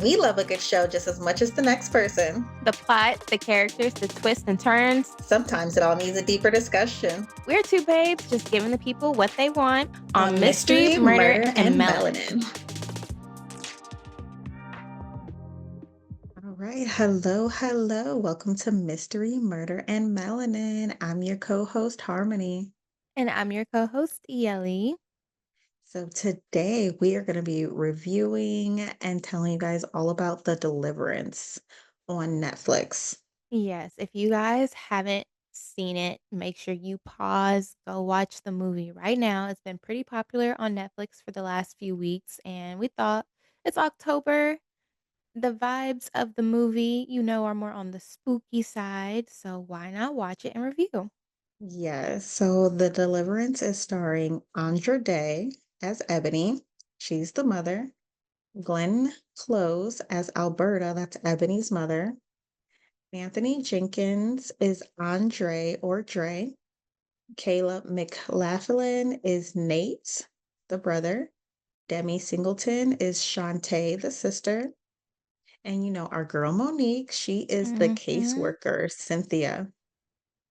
We love a good show just as much as the next person. The plot, the characters, the twists and turns. Sometimes it all needs a deeper discussion We're two babes just giving the people what they want on on mystery, mystery, murder, murder, and and melanin. melanin. All right. Hello, hello. Welcome to Mystery, Murder, and Melanin. I'm your co-host, Harmony. And I'm your co-host, Yelly. So today we are going to be reviewing and telling you guys all about The Deliverance on Netflix. Yes, if you guys haven't seen it, make sure you pause, go watch the movie right now. It's been pretty popular on Netflix for the last few weeks, and we thought it's October. The vibes of the movie, are more on the spooky side, so why not watch it and review? Yes, so The Deliverance is starring Andra Day as Ebony. She's the mother. Glenn Close as Alberta, that's Ebony's mother. Anthony Jenkins is Andre or Dre. Caleb McLaughlin is Nate, the brother. Demi Singleton is Shantae, the sister. And our girl Monique, she is the Mhm. caseworker, Cynthia.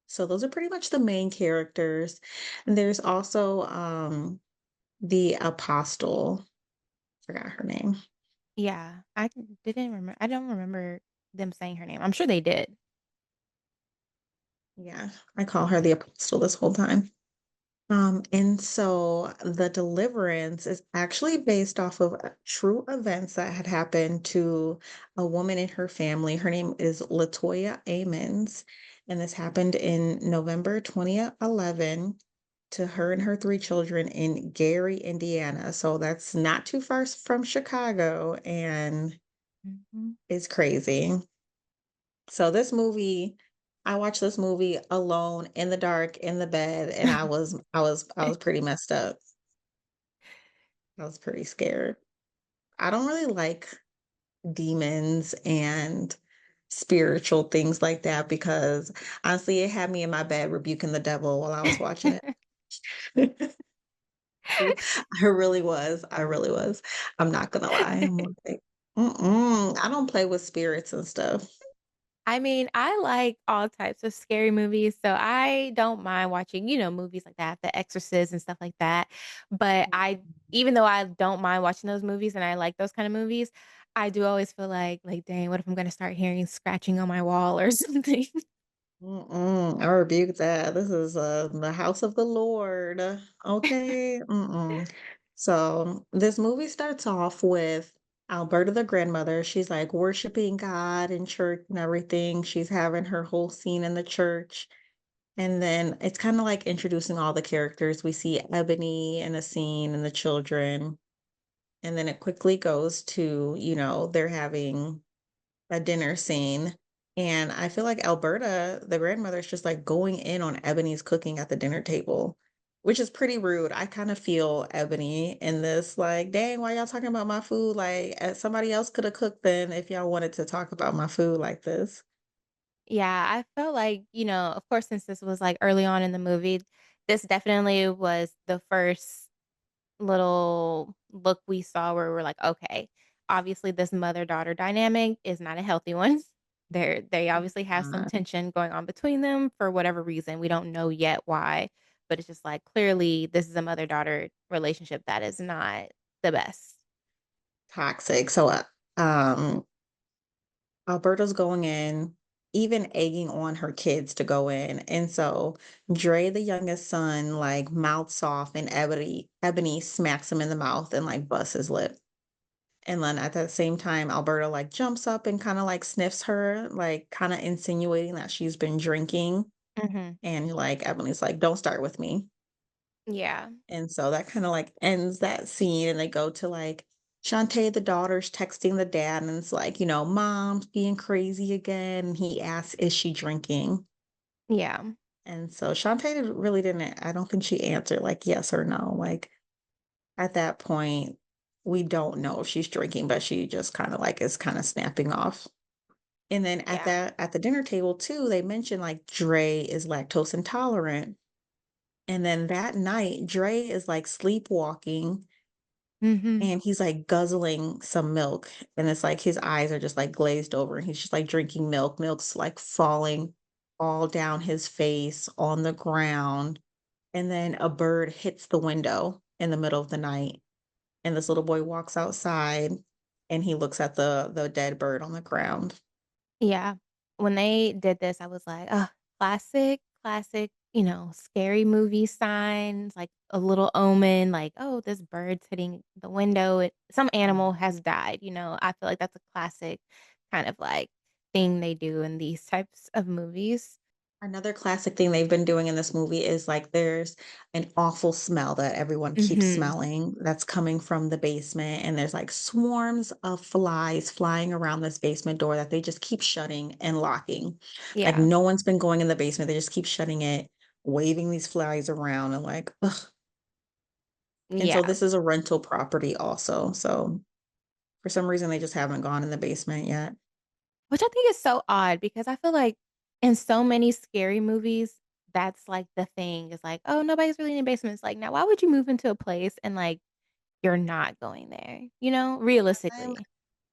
So those are pretty much the main characters. And there's also the apostle, forgot her name. Yeah, I don't remember them saying her name. I'm sure they did. Yeah, I call her the apostle this whole time. And so the deliverance is actually based off of true events that had happened to a woman in her family. Her name is Latoya Amons, and this happened in November 2011 to her and her three children in Gary, Indiana. So that's not too far from Chicago, and Mhm. it's crazy. So this movie, I watched this movie alone in the dark in the bed, and I was pretty messed up. I was pretty scared. I don't really like demons and spiritual things like that because honestly, it had me in my bed rebuking the devil while I was watching it. I really was. I really was. I'm not gonna lie. I'm like, I don't play with spirits and stuff. I mean, I like all types of scary movies, so I don't mind watching, movies like that, The Exorcist and stuff like that. But even though I don't mind watching those movies and I like those kind of movies, I do always feel like, dang, what if I'm gonna start hearing scratching on my wall or something? I rebuke that. This is the house of the Lord. Okay. So this movie starts off with Alberta, the grandmother. She's like worshiping God in church and everything. She's having her whole scene in the church. And then it's kind of like introducing all the characters. We see Ebony in a scene and the children. And then it quickly goes to, they're having a dinner scene. And I feel like Alberta, the grandmother, is just like going in on Ebony's cooking at the dinner table, which is pretty rude. I kind of feel Ebony in this, like, dang, why y'all talking about my food? Like, somebody else could have cooked then if y'all wanted to talk about my food like this. Yeah, I felt like, of course, since this was like early on in the movie, this definitely was the first little look we saw where we're like, okay, obviously this mother-daughter dynamic is not a healthy one. They obviously have some tension going on between them for whatever reason. We don't know yet why, but it's just like clearly this is a mother-daughter relationship that is not the best. Toxic. So, um, Alberta's going in, even egging on her kids to go in. And so Dre, the youngest son, like mouths off and Ebony smacks him in the mouth and like busts his lip. And then at that same time, Alberta like jumps up and kind of like sniffs her, like kind of insinuating that she's been drinking. Hmm. And like Ebony's like, don't start with me. Yeah. And so that kind of like ends that scene. And they go to like Shantae, the daughter's texting the dad, and it's like, mom's being crazy again. And he asks, is she drinking? Yeah. And so Shantae really didn't, I don't think she answered like yes or no. Like at that point, we don't know if she's drinking, but she just kind of like is kind of snapping off. And then Yeah. at the dinner table too, they mentioned like Dre is lactose intolerant. And then that night, Dre is like sleepwalking Mhm. and he's, like, guzzling some milk, and it's like his eyes are just, like, glazed over, and he's just, like, drinking milk. Milk's, like, falling all down his face, on the ground, and then a bird hits the window in the middle of the night, and this little boy walks outside, and he looks at the dead bird on the ground. Yeah. When they did this, I was like, "Ugh, classic, classic, scary movie signs, like a little omen, like, oh, this bird's hitting the window. Some animal Yeah. has died." I feel like that's a classic kind of like thing they do in these types of movies. Another classic thing they've been doing in this movie is, like, there's an awful smell that everyone keeps Mhm. smelling that's coming from the basement, and there's, like, swarms of flies flying around this basement door that they just keep shutting and locking. Like, Yeah. no one's been going in the basement, they just keep shutting it, waving these flies around and like, ugh. And so Yeah. this is a rental property also, so for some reason, they just haven't gone in the basement yet. Which I think is so odd because I feel like in so many scary movies, that's like the thing is like, "Oh, nobody's really in the basement." It's like, now why would you move into a place and, like, you're not going there, I'm realistically?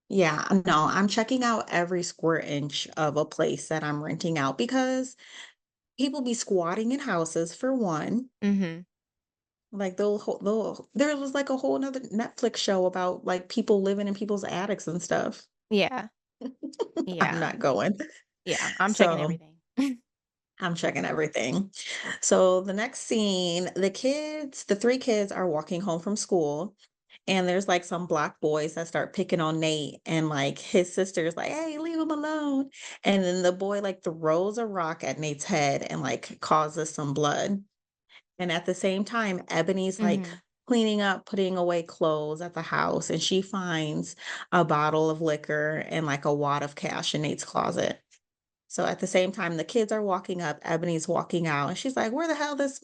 Yeah, no, I'm checking out every square inch of a place that I'm renting out because people be squatting in houses for one. Mhm. Like there was like a whole nother Netflix show about like people living in people's attics and stuff. Yeah. I'm Yeah. not going. Yeah. I'm checking So everything. I'm checking everything. So the next scene, the three kids are walking home from school, and there's like some black boys that start picking on Nate, and like his sister's like, "Hey, leave him alone." And then the boy like throws a rock at Nate's head and like causes some blood. And at the same time, Ebony's like Mhm. cleaning up, putting away clothes at the house, and she finds a bottle of liquor and like a wad of cash in Nate's closet. So at the same time, the kids are walking up, Ebony's walking out, and she's like, where this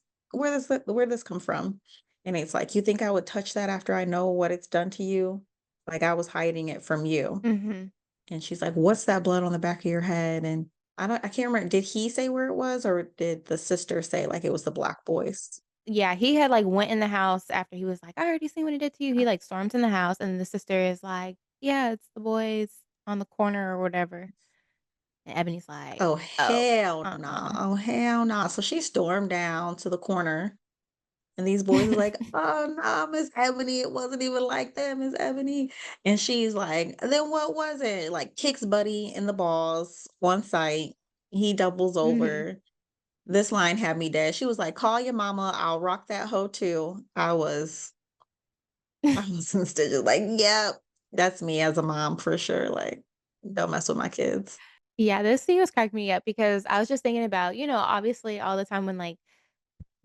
come from?" And it's like, "You think I would touch that after I know what it's done to you? Like I was hiding it from you." Mhm. And she's like, "What's that blood on the back of your head?" And I can't remember, did he say where it was, or did the sister say like it was the black boys? Yeah, he had, like, went in the house after he was like, "I already seen what he did to you." He, like, storms in the house, and the sister is like, "Yeah, it's the boys on the corner or whatever." And Ebony's like, Oh "Oh, hell no. uh-uh." Oh hell no. So she stormed down to the corner. And these boys are like, "Oh, no, Miss Ebony, it wasn't even like that, Miss Ebony." And she's like, "Then what was it?" Like, kicks Buddy in the balls on sight. He doubles Mhm. over. This line had me dead. She was like, "Call your mama. I'll rock that hoe too." I was in stitches like, "Yep, that's me as a mom for sure." Like, don't mess with my kids. Yeah, this scene was cracking me up because I was just thinking about, obviously all the time when, like,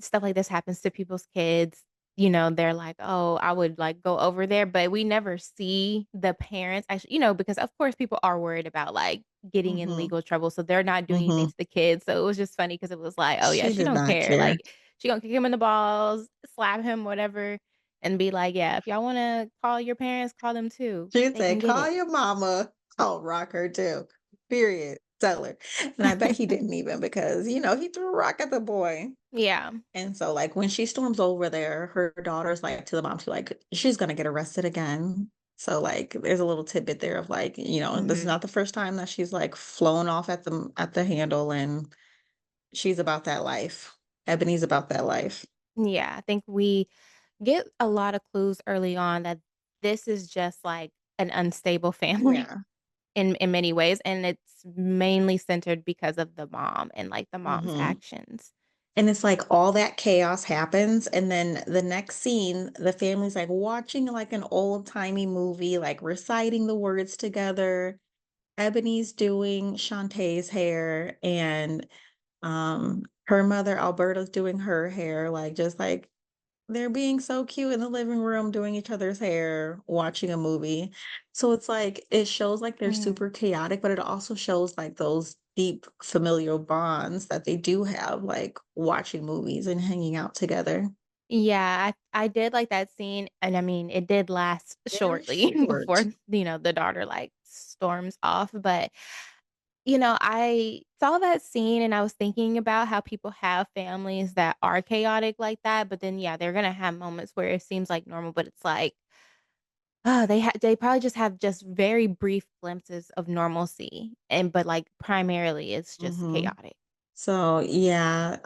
stuff like this happens to people's kids, they're like, "Oh, I would, like, go over there," but we never see the parents actually because of course people are worried about, like, getting in Mhm, legal trouble, so they're not doing anything mhm. to the kids, so it was just funny because it was like, "Oh, yeah, She she did don't not care," care. like, she gonna kick him in the balls, slap him, whatever, and be like, "Yeah, if y'all wanna call your parents, call them too. She'd They say, can get "Call it." your mama. I'll rock her too." Period. Tell her. And I bet he didn't even because, he threw a rock at the boy. Yeah. And so, like, when she storms over there, her daughter's like to the mom, she's like, she's gonna get arrested again. So, like, there's a little tidbit there of like, this is Mhm. not the first time that she's like flown off at the handle, and she's about that life. Ebony's about that life. Yeah, I think we get a lot of clues early on that this is just, like, an unstable family Yeah. in many ways, and it's mainly centered because of the mom and, like, the mom's Hmm. actions. And it's like all that chaos happens, and then the next scene, the family's, like, watching, like, an old-timey movie, like, reciting the words together. Ebony's doing Shantae's hair, and, her mother, Alberta's doing her hair, like, just, like, they're being so cute in the living room, doing each other's hair, watching a movie. So it's like it shows like they're Mhm. super chaotic, but it also shows like those deep familial bonds that they do have, like watching movies and hanging out together. Yeah, I did like that scene, and I mean, it did last Very shortly before, short. the daughter, like, storms off, but I saw that scene and I was thinking about how people have families that are chaotic like that, but then, yeah, they're gonna have moments where it seems like normal, but it's like, Oh, they probably just have just very brief glimpses of normalcy, and but, like, primarily, it's just Mhm. chaotic. So, yeah,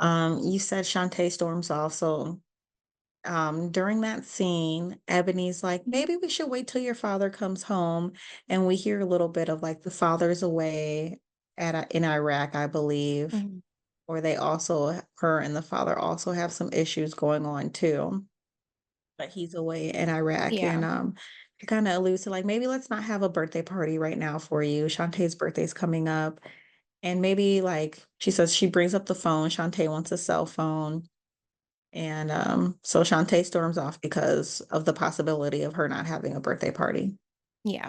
you said Shantae storms off, so, during that scene, Ebony's like, "Maybe we should wait till your father comes home," and we hear a little bit of, like, the father's away in Iraq, I believe, Mhm. or they also her and the father also have some issues going on too, but he's away in Iraq, and, Yeah. it kinda alludes to, like, "Maybe let's not have a birthday party right now for you. Shantae's birthday's coming up." And maybe, like, she says she brings up the phone, Shantae wants a cell phone, and, so Shantae storms off because of the possibility of her not having a birthday party. Yeah.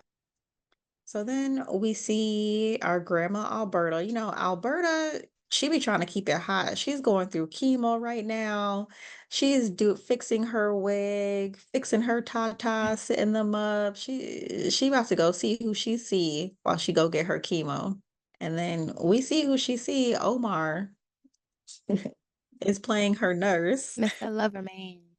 So then we see our grandma Alberta. You know, Alberta, she be trying to keep it hot. She's going through chemo right now. She's fixing her wig, fixing her tatas, setting them up. She about to go see who she see while she go get her chemo. And then we see who she see. Omar is playing her nurse, Mr. Loverman.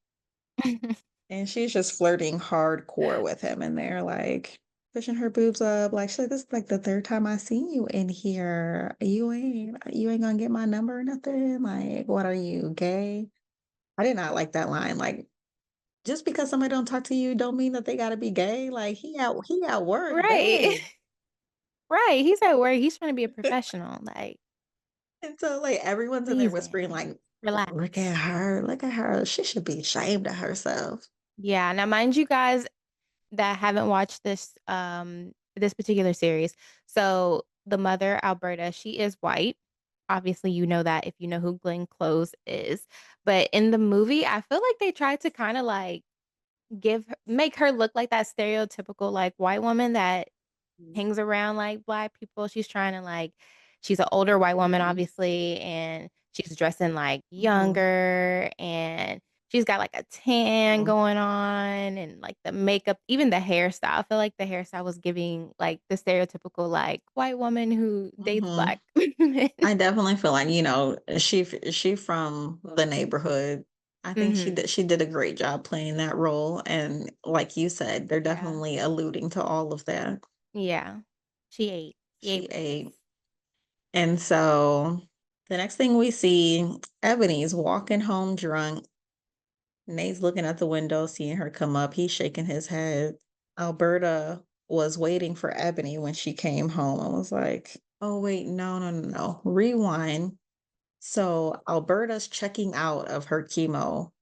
and she's just flirting hardcore with him, and they're like pushing her boobs up. Like she's like, "This is like the third time I seen you in here. You ain't gonna get my number or nothing. Like, what are you, gay?" I did not like that line. Like, just because somebody don't talk to you don't mean that they gotta be gay. Like he at work, Right. babe. Right, he's at work, he's trying to be a professional, like, And so like everyone's in there please, whispering, man, like, relax. look at her, look at her. She should be ashamed of herself. Yeah, now mind you guys that haven't watched this particular series, so the mother, Alberta, she is white. Obviously, you know that if you know who Glenn Close is, but in the movie, I feel like they tried to kinda, like, make her look like that stereotypical, like, white woman that hangs around, like, Black people. She's trying to, like she's an older white woman, Mhm, obviously, and she's dressing, like, mhm, younger, and she's got, like, a tan mhm, going on and, like, the makeup even the hairstyle. I feel like the hairstyle was giving, like, the stereotypical, like, white woman who dates mhm. Black men. I definitely feel like, she from the neighborhood. I think Mhm. she did a great job playing that role, and like you said, they're Yeah. definitely alluding to all of that. Yeah. She ate. She She ate with ate. this. And so, the next thing we see, Ebony's walking home drunk. Nate's looking at the window, seeing her come up. He's shaking his head. Alberta was waiting for Ebony when she came home and was like, "Oh, wait, no, no, no, no. Rewind." So Alberta's checking out of her chemo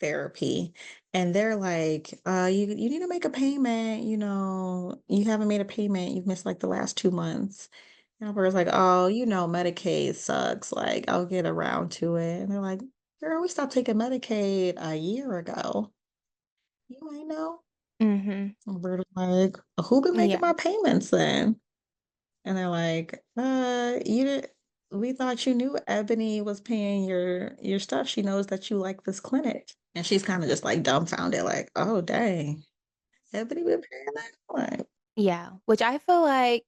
therapy, and they're like, you need to make a payment. You haven't made a payment. You've missed like the last 2 months." And Alberta's like, "Oh, Medicaid sucks. Like, I'll get around to it." And they're like, "Girl, we stopped taking Medicaid a year ago. You ain't know." Mhm. Alberta's like, "Who been making Yeah. my payments then?" And they're like, you did we thought you knew Ebony was paying your stuff. She knows that you like this clinic." And she's kind of just like dumbfounded, like, "Oh, dang. Ebony been paying that?" Like, Yeah, which I feel like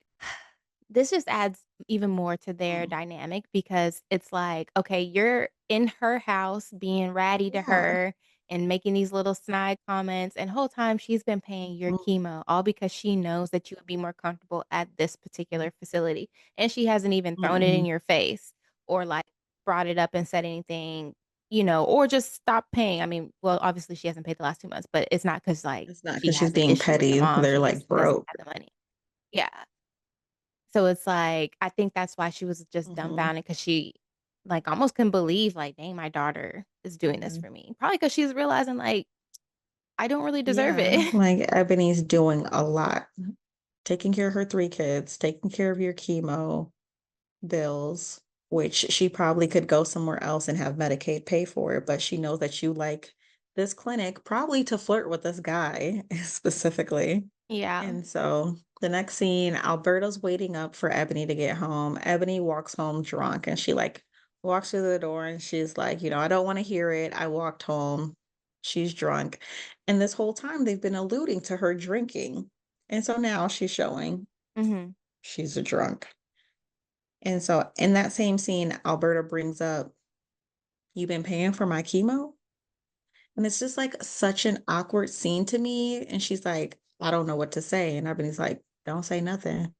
this just adds even more to their mm, dynamic because it's like, okay, you're in her house being ratty to yeah. her and making these little snide comments, and whole time she's been paying your Mhm, chemo all because she knows that you would be more comfortable at this particular facility, and she hasn't even thrown it in mhm. your face or, like, brought it up and said anything, or just stop paying. I mean, well, obviously, she hasn't paid the last 2 months, but it's not because like, It's not she because she's has an being issue with your petty. mom, They're she just like doesn't broke. have the money. Yeah. So it's like, I think that's why she was just Mhm, dumbfounded because she, like, almost couldn't believe, like, "Dang, my daughter is doing this mhm. for me." Probably because she's realizing, like, I don't really deserve Yeah, it. like Ebony's doing a lot, taking care of her 3 kids, taking care of your chemo bills, which she probably could go somewhere else and have Medicaid pay for it, but she knows that you like this clinic probably to flirt with this guy specifically. Yeah. And so the next scene, Alberta's waiting up for Ebony to get home. Ebony walks home drunk and she like walks through the door and she's like, "I don't want to hear it. I walked home." She's drunk. And this whole time they've been alluding to her drinking. And so now she's showing Mhm. she's a drunk. And so in that same scene, Alberta brings up, "You been paying for my chemo?" And it's just like such an awkward scene to me. And she's like, I don't know what to say. And Ebony's like, don't say nothing.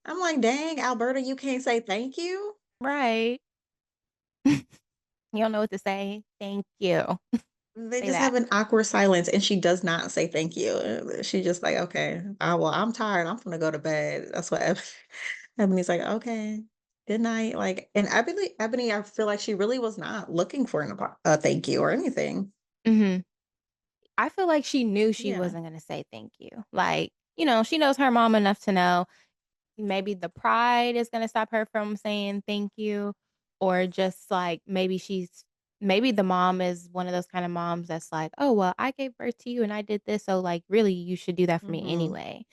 I'm like, dang, Alberta, you can't say thank you? Right. You don't know what to say. Thank you. They Say just that. have an awkward silence, and she does not say thank you. She just like, okay, well, I'm tired. I'm gonna go to bed. That's what Ebony's like, okay, good night. Like, and Ebony, I feel like she really was not looking for a thank you or anything. Mhm. I feel like she knew she Yeah. wasn't gonna say thank you. Like, she knows her mom enough to know maybe the pride is gonna stop her from saying thank you, or just, like, maybe the mom is one of those kinda moms that's like, "Oh, well, I gave birth to you and I did this, so, like, really, you should do that for me Hmm. anyway,"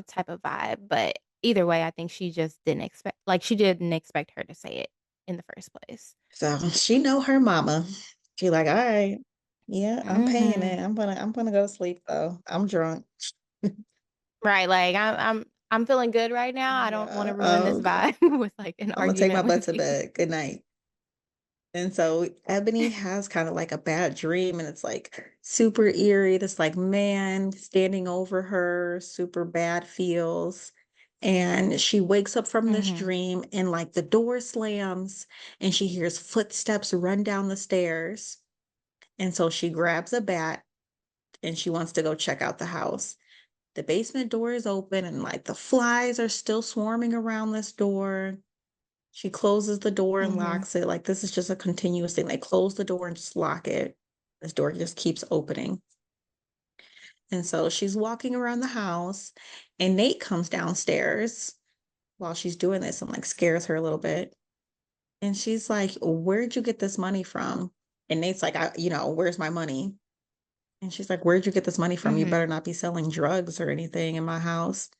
type of vibe, but either way, I think she didn't expect her to say it in the first place. So she know her mama. She like, all right, yeah, I'm paying Mhm. it. I'm gonna go to sleep though. I'm drunk. Right, like, I'm feeling good right now, I don't wanna Yeah. ruin this vibe with, like, an I'm gonna take my argument butt with to you. bed. Good night. And so Ebony has kind of like a bad dream, and it's like super eerie. This like man standing over her, super bad feels. And she wakes up from this Mhm, dream, and like the door slams, and she hears footsteps run down the stairs. And so she grabs a bat and she wants to go check out the house. The basement door is open, and like the flies are still swarming around this door. She closes the door and mhm, locks it. Like this is just a continuous thing. They close the door and just lock it. This door just keeps opening. And so she's walking around the house, and Nate comes downstairs while she's doing this and like scares her a little bit. And she's like, "Where'd you get this money from?" And Nate's like, where's my money?" And she's like, "Where'd you get this money from? You mhm. better not be selling drugs or anything in my house."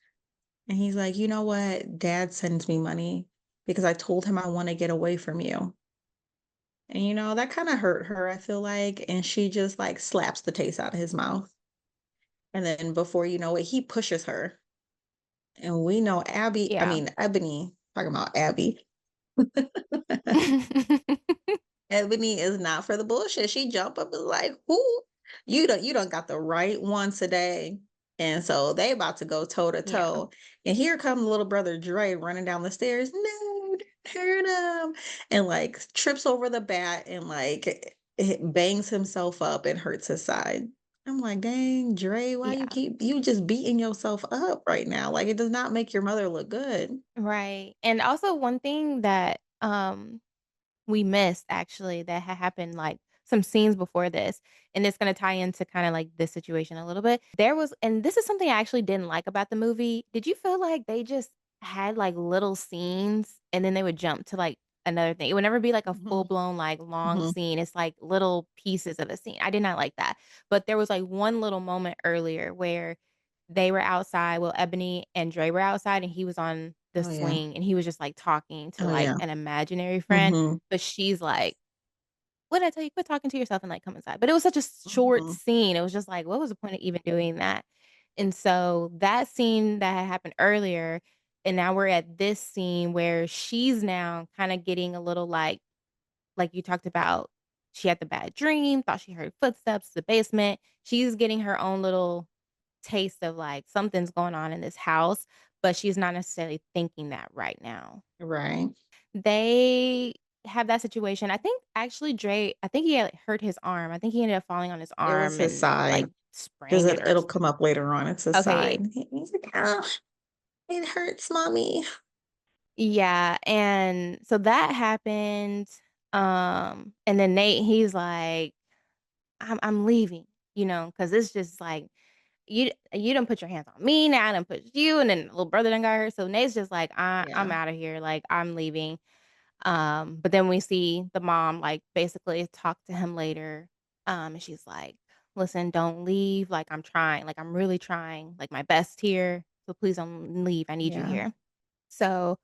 And he's like, "You know what? Dad sends me money because I told him I want to get away from you." And that kind of hurt her, I feel like. And she just like slaps the taste out of his mouth. And then before you know it, he pushes her. And we know Yeah. Ebony, talking about Abby. Ebony is not for the bullshit. She jump up and like, who? You don't got the right one today. And so they about to go toe to Yeah, toe. And here come little brother Dre running down the stairs. No, don't hurt him. And like trips over the bat and like it bangs himself up and hurts his side. I'm like, dang, Dre, why yeah, you just beating yourself up right now? Like it does not make your mother look good. right, and also one thing that, we missed actually that had happened, like, some scenes before this, and it's gonna tie into kinda, like, this situation a little bit. And this is something I actually didn't like about the movie. Did you feel like they just had, like, little scenes and then they would jump to, like, another thing? It would never be, like, a Hmm. full-blown, like, long Hmm. scene. It's, like, little pieces of a scene. I did not like that. But there was, like, one little moment earlier where they were outside, well, Ebony and Dre were outside, and he was on the Oh yeah. swing, and he was just, like, talking to, Oh like, yeah. an imaginary friend, Hmm. but she's like, "What did I tell you? Quit talking to yourself and, like, come inside." But it was such a short Hmm. scene. It was just like, what was the point of even doing that? And so that scene that had happened earlier, and now we're at this scene where she's now kinda getting a little, like you talked about, she had the bad dream, thought she heard footsteps, the basement. She's getting her own little taste of, like, something's going on in this house, but she's not necessarily thinking that right now. Right. They have that situation. I think actually I think he had hurt his arm. I think he ended up falling on his It was arm his and, side like, because sprained it or it'll come up later on. It's his okay, side. He's like, "Oh, it hurts, mommy." yeah, and so that happened, and then Nate, he's like, I'm leaving," because it's just like, "You done put your hands on me, now I done pushed you, and then little brother done got hurt." So Nate's just like, I'm Yeah. out of here, like, I'm leaving." But then we see the mom, like, basically talk to him later, and she's like, "Listen, don't leave, like, I'm trying, like, I'm really trying, like, my best here, so please don't leave, I need you Yeah. here." So,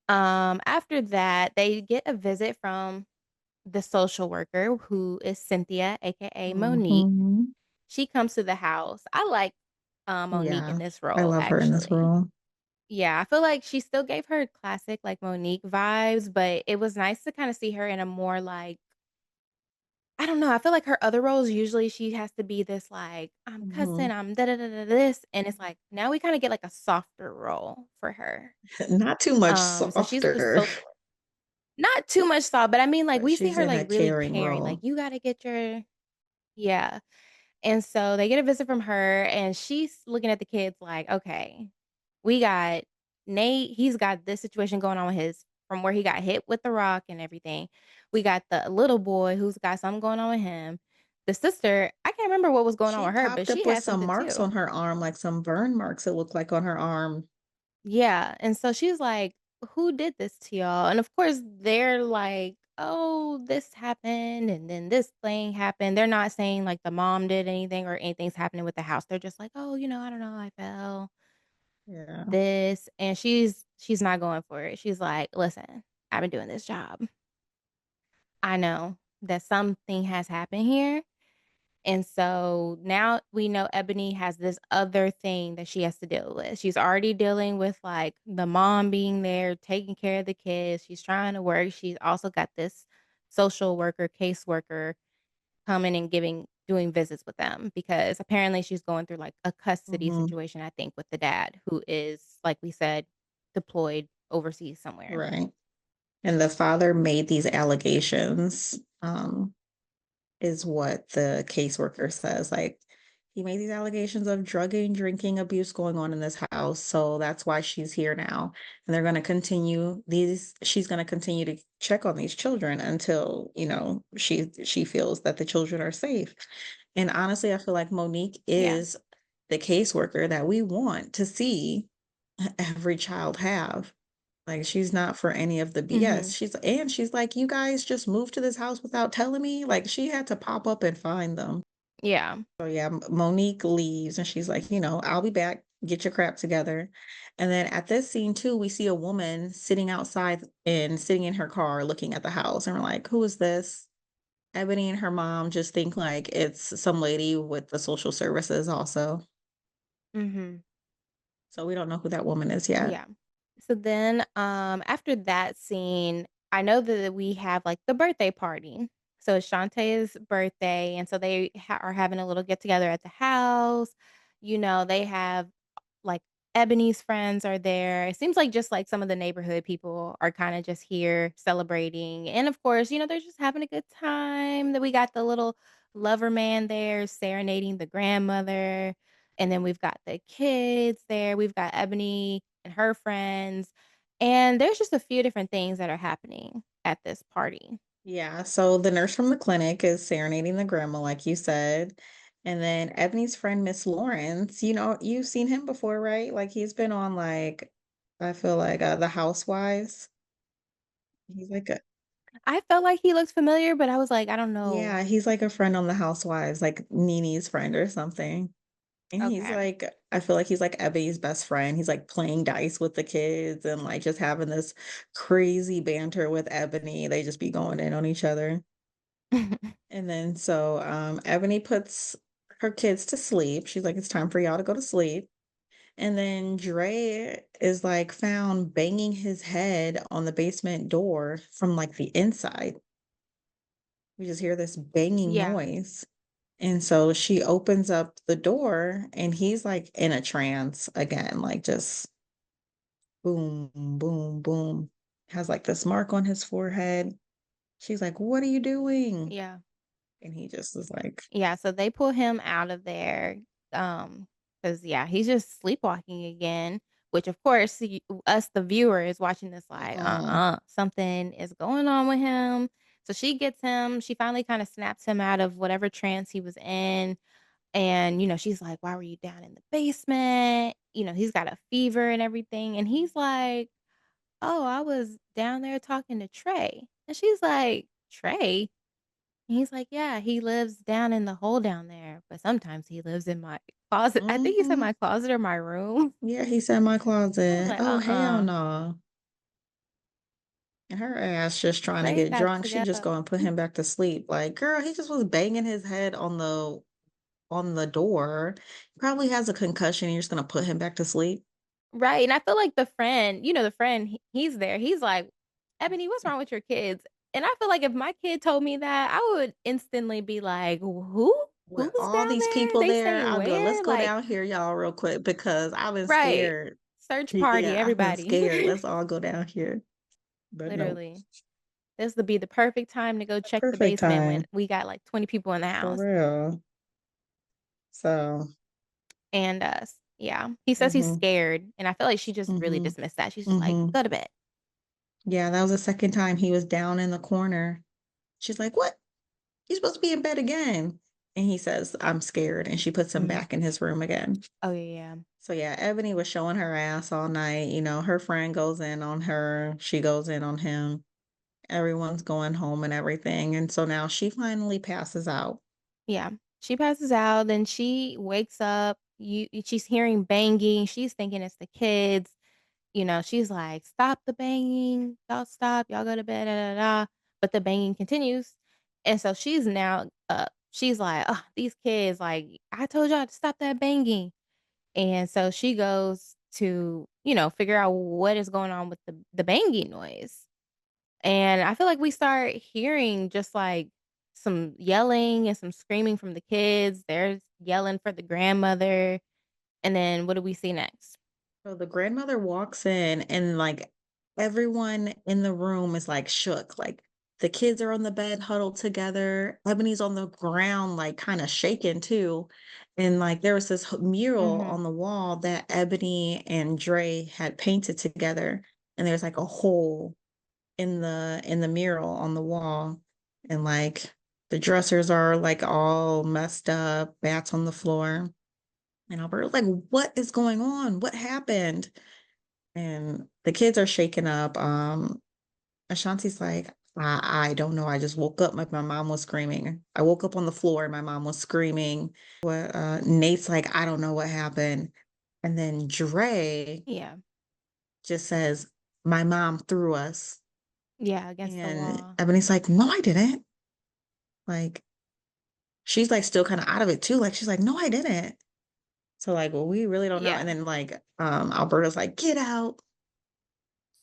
after that, they get a visit from the social worker, who is Cynthia, AKA Monique. Mhm. She comes to the house. I like, Monique in Yeah. this I role, love her in this actually. role. Yeah, I feel like she still gave her classic, like, Monique vibes, but it was nice to kinda see her in a more, like, I don't know, I feel like her other roles, usually she has to be this, like, "I'm cussing, Mhm. I'm da da da da this," and it's like, now we kinda get, like, a softer role for her. Not too much So she's the softer. social worker. Not too much soft, but I mean, like, But we see she's her, in like, a really caring caring, like, role. "You gotta get your." Yeah. And so they get a visit from her, and she's looking at the kids like, "Okay, we got Nate, he's got this situation going on with his from where he got hit with the rock and everything. We got the little boy who's got something going on with him. The sister, I can't remember what was going on She with her, but popped she up with had some something marks too." on her arm, like some burn marks it looked like on her arm. Yeah, and so she's like, "Who did this to y'all?" And of course, they're like, "Oh, this happened, and then this thing happened." They're not saying like the mom did anything or anything's happening with the house. They're just like, "Oh, I don't know, I fell Yeah. this," and she's not going for it. She's like, "Listen, I've been doing this job. I know that something has happened here." And so now we know Ebony has this other thing that she has to deal with. She's already dealing with like the mom being there, taking care of the kids. She's trying to work. She's also got this social worker, caseworker coming and doing visits with them because apparently she's going through like a custody Mhm. situation, I think, with the dad who is, like we said, deployed overseas somewhere. Right. And the father made these allegations, is what the caseworker says. Like, he made these allegations of drugging, drinking, abuse going on in this house. So that's why she's here now. And they're going to continue she's going to continue to check on these children until, she feels that the children are safe. And honestly, I feel like Monique Yeah. is the caseworker that we want to see every child have. Like, she's not for any of the BS. Mhm. She's like, "You guys just moved to this house without telling me?" Like, she had to pop up and find them. Yeah. So, yeah, Monique leaves and she's like, "I'll be back. Get your crap together." And then at this scene too, we see a woman sitting outside and sitting in her car looking at the house, and we're like, "Who is this?" Ebony and her mom just think like it's some lady with the social services also. Mhm. So we don't know who that woman is yet. Yeah. So then, after that scene, I know that we have like the birthday party. So it's Shantae's birthday, and so they are having a little get together at the house. They have like Ebony's friends are there. It seems like just like some of the neighborhood people are kind of just here celebrating. And of course, they're just having a good time. That we got the little lover man there serenading the grandmother. And then we've got the kids there. We've got Ebony and her friends. And there's just a few different things that are happening at this party. Yeah, so the nurse from the clinic is serenading the grandma, like you said. And then Ebony's friend, Miss Lawrence, you've seen him before, right? Like, he's been on, like, I feel like, The Housewives. He's like a I felt like he looked familiar, but I was like, I don't know. Yeah, he's like a friend on The Housewives, like Nini's friend or something. And he's Okay. like, I feel like he's like Ebony's best friend. He's like playing dice with the kids and like just having this crazy banter with Ebony. They just be going in on each other. And then so Ebony puts her kids to sleep. She's like, it's time for y'all to go to sleep. And then Dre is like found banging his head on the basement door from like the inside. We just hear this banging Yeah. noise. And so she opens up the door and he's like in a trance again, like just boom, boom, boom. Has like this mark on his forehead. She's like, "What are you doing?" Yeah. And he just is like, Yeah, so they pull him out of there, because yeah, he's just sleepwalking again, which of course, us, the viewer, is watching this like, uh-uh. something is going on with him. So she gets him, she finally kinda snaps him out of whatever trance he was in, and, she's like, "Why were you down in the basement?" He's got a fever and everything, and he's like, "Oh, I was down there talking to Trey." And she's like, "Trey?" And he's like, "Yeah, he lives down in the hole down there, but sometimes he lives in my closet." I think he said Mhm. my closet or my room. Yeah, he said my I was closet. like, Oh, hell "Uh-uh, no. And her ass just trying to Trey get got drunk. to She just go." go and put him back to sleep. Like, girl, he just was banging his head on the door. He probably has a concussion. You're just gonna put him back to sleep. Right, and I feel like the friend, the friend, he's there. He's like, "Ebony, what's wrong with your kids?" And I feel like if my kid told me that, I would instantly be like, "Who? With Who's all down these there? people They there, say I'll go, "Let's where?" go Like down here, y'all, real quick because I've been right. scared." Search party, Yeah, I've been everybody. scared. Let's all go down here. But no, Literally. This would be the perfect time to go check the perfect basement when time we got, like, 20 people in the for house. real. So, And, yeah, he says he's mhm, scared, and I feel like she just really mhm, dismissed that. She's just like, mhm. "Go to bed." Yeah, that was the second time he was down in the corner. She's like, "What? You're supposed to be in bed again." And he says, "I'm scared." And she puts him Mhm. back in his room again. Oh, yeah, So yeah, Ebony was showing her ass all night. Her friend goes in on her, she goes in on him. Everyone's going home and everything. And so now she finally passes out. yeah. She passes out, then she wakes up, she's hearing banging, she's thinking it's the kids. She's like, "Stop the banging. Y'all stop. Y'all go to bed, da, da, da." But the banging continues. And so she's now up. She's like, "Oh, these kids, like, I told y'all to stop that banging." And so she goes to, figure out what is going on with the banging noise. And I feel like we start hearing just like some yelling and some screaming from the kids. There's yelling for the grandmother. And then what do we see next? So the grandmother walks in and like everyone in the room is like shook. Like the kids are on the bed huddled together. Ebony's on the ground, like kind of shaking too. And like there was this mural Mhm. on the wall that Ebony and Dre had painted together. And there's like a hole in the mural on the wall. And like the dressers are like all messed up, bats on the floor. And Alberta's like, what is going on? What happened? And the kids are shaken up. Ashanti's like, I don't know. I just woke up like my mom was screaming. I woke up on the floor and my mom was screaming. What Nate's like, I don't know what happened. And then Dre Yeah. just says, my mom threw us. Yeah, against the And wall. Ebony's like, no, I didn't. Like, she's like still kind of out of it too. Like, she's like, no, I didn't. So like, well, we really don't know. And Yeah. then like Alberta's like, get out.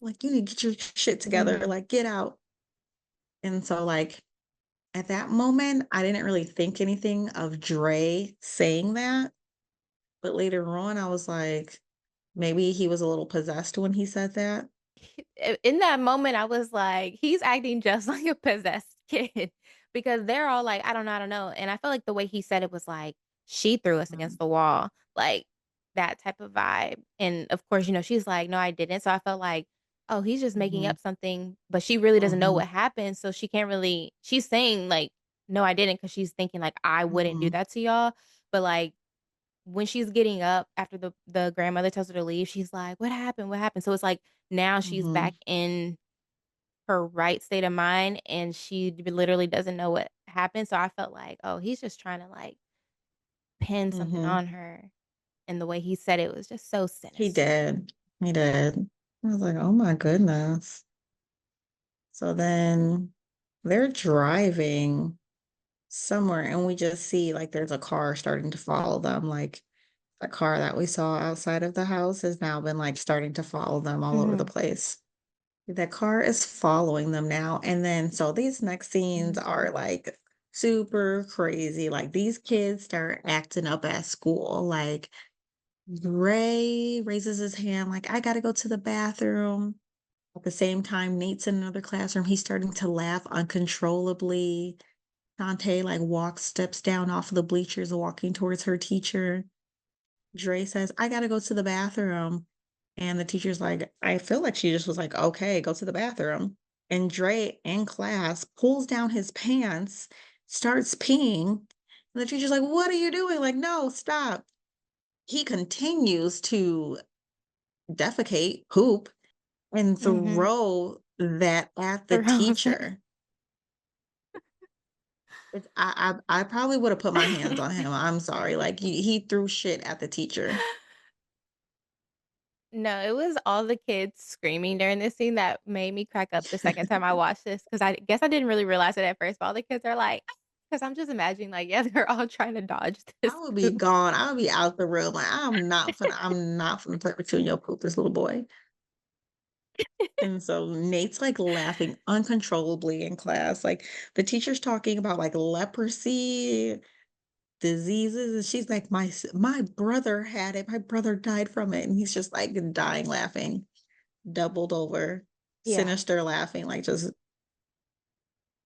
Like, you need to get your shit together. Mhm. Like, get out. And so like at that moment, I didn't really think anything of Dre saying that. But later on, I was like, maybe he was a little possessed when he said that. In that moment, I was like, he's acting just like a possessed kid because they're all like, I don't know. And I felt like the way he said it was like, she threw us against Mhm, the wall, like that type of vibe. And of course, she's like, no, I didn't. So I felt like, oh, he's just making mhm, up something, but she really doesn't know mhm, what happened. So she can't really, she's saying like, no, I didn't. Cause she's thinking like, I wouldn't do mhm, that to y'all. But like, when she's getting up after the grandmother tells her to leave, she's like, "What happened? What happened?" So it's like now she's mhm, back in her right state of mind, and she literally doesn't know what happened. So I felt like, oh, he's just trying to like pin something mhm. on her, and the way he said it was just so He sinister. did. He did. I was like, oh my goodness. So then they're driving somewhere and we just see like there's a car starting to follow them. Like the car that we saw outside of the house has now been like starting to follow them all over the Mhm. place. The car is following them now. And then so these next scenes are like super crazy. Like these kids start acting up at school. Like Ray raises his hand, like, I gotta go to the bathroom. At the same time, Nate's in another classroom. He's starting to laugh uncontrollably. Dante like walks, steps down off of the bleachers, walking towards her teacher. Dre says, I gotta go to the bathroom. And the teacher's like, I feel like she just was like, okay, go to the bathroom. And Dre in class pulls down his pants, starts peeing. And the teacher's like, what are you doing? Like, no, stop. He continues to defecate, poop, and Mhm. throw that at the Throws it. teacher. I probably would have put my hands on him. I'm sorry. Like he threw shit at the teacher. No, it was all the kids screaming during this scene that made me crack up the second time I watched this because I guess I didn't really realize it at first, but all the kids are like, because I'm just imagining, like, yeah, they're all trying to dodge I this would be poop. gone. I would be out the room. Like I'm not finna play with you and your poop, this little boy. And so Nate's like laughing uncontrollably in class. Like the teacher's talking about like leprosy diseases, and she's like, my brother had it. My brother died from it, and he's just like dying laughing, doubled over, Yeah, sinister laughing, like just.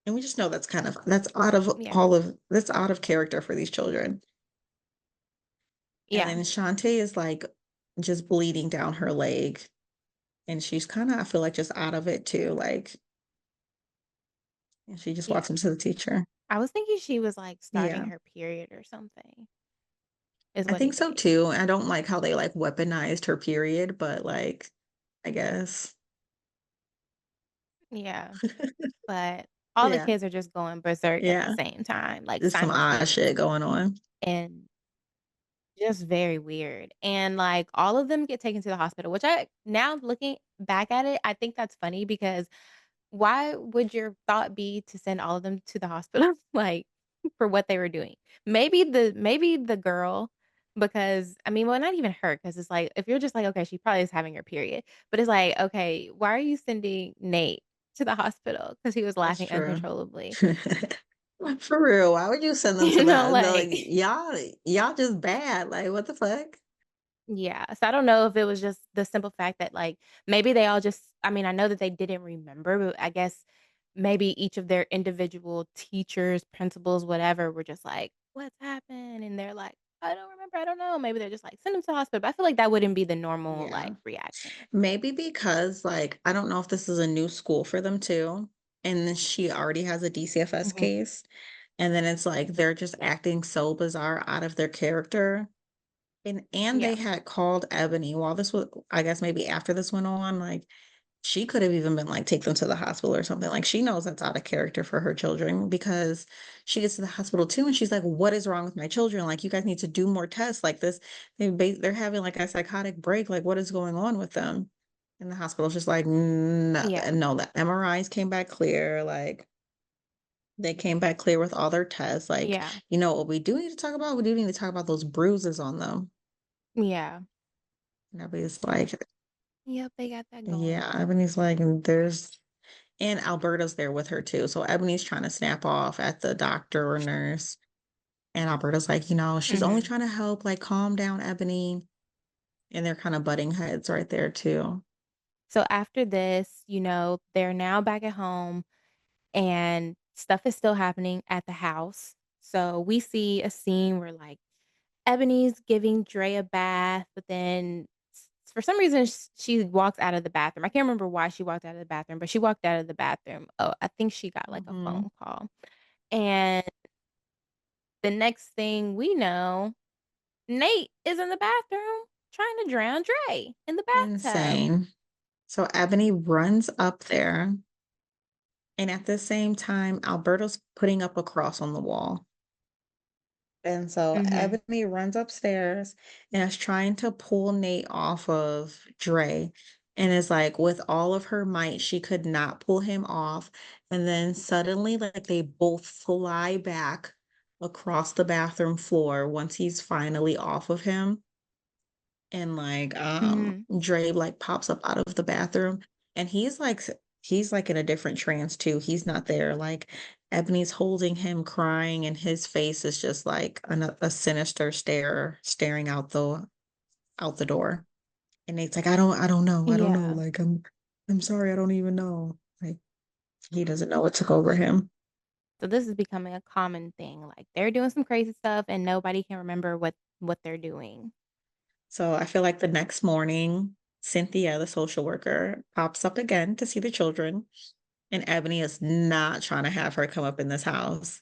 And we just know that's out of yeah, all of that's out of character for these children. And yeah, then Shantae is like just bleeding down her leg, and she's kind of, I feel like, just out of it too. Like, and she just yeah. walks into the teacher. I was thinking she was, like, starting Yeah. her period or something, is I what think it so gave. too. I don't like how they like weaponized her period, but like, I guess. Yeah, but all the Yeah. kids are just going berserk at the Yeah. same time, like, There's some odd shit simultaneously, going on. and just very weird, and, like, all of them get taken to the hospital, which I now looking back at it, I think that's funny because why would your thought be to send all of them to the hospital, like, for what they were doing? Maybe the girl because I mean, well, not even her, because it's like, if you're just like, "Okay, she probably is having her period," but it's like, "Okay, why are you sending Nate to the hospital because he was That's laughing true. uncontrollably?" For real, why would you send them to You know, that? They're like, like y'all just bad. Like, what the fuck? yeah, so I don't know if it was just the simple fact that, like, maybe they all just I mean, I know that they didn't remember, but I guess maybe each of their individual teachers, principals, whatever, were just like, "What's happened?" And they're like, "I don't remember, I don't know." Maybe they're just like, "Send them to the hospital," but I feel like that wouldn't be the normal, Yeah. like, reaction. Maybe because like I don't know if this is a new school for them too. And then she already has a DCFS Mhm. case. And then it's like they're just acting so bizarre out of their character. And they Yeah. had called Ebony while this was, I guess maybe after this went on, like she could have even been like, take them to the hospital or something. Like she knows that's out of character for her children because she gets to the hospital too and she's like, what is wrong with my children? Like you guys need to do more tests like this. They're having like a psychotic break. Like what is going on with them? And the hospital's just like, no, Yeah. no, the MRIs came back clear. Like they came back clear with all their tests. Like, Yeah. you know what we do need to talk about? We do need to talk about those bruises on them. Yeah. And everybody's like, Yep, they got that going yeah, on. Ebony's like, and Alberta's there with her too. So Ebony's trying to snap off at the doctor or nurse. And Alberta's like, she's only Mhm. trying to help, like, calm down, Ebony. And they're kind of butting heads right there too. So after this, they're now back at home and stuff is still happening at the house. So we see a scene where like Ebony's giving Dre a bath, but then for some reason she walks out of the bathroom. I can't remember why she walked out of the bathroom, but she walked out of the bathroom. Oh, I think she got like a Hmm. phone call. And the next thing we know, Nate is in the bathroom trying to drown Dre in the bathtub. Insane. So Ebony runs up there. And at the same time, Alberto's putting up a cross on the wall. And so Mhm. Ebony runs upstairs and is trying to pull Nate off of Dre. And is like, with all of her might, she could not pull him off. And then suddenly, like, they both fly back across the bathroom floor once he's finally off of him. And like, Mhm. Dre like pops up out of the bathroom and he's like in a different trance too. He's not there. Like Ebony's holding him crying and his face is just like a sinister stare staring out the door. And Nate's like, I don't know. I don't know. Yeah. Like I'm sorry, I don't even know. Like he doesn't know what took over him. So this is becoming a common thing. Like they're doing some crazy stuff and nobody can remember what they're doing. So I feel like the next morning, Cynthia, the social worker, pops up again to see the children. And Ebony is not trying to have her come up in this house.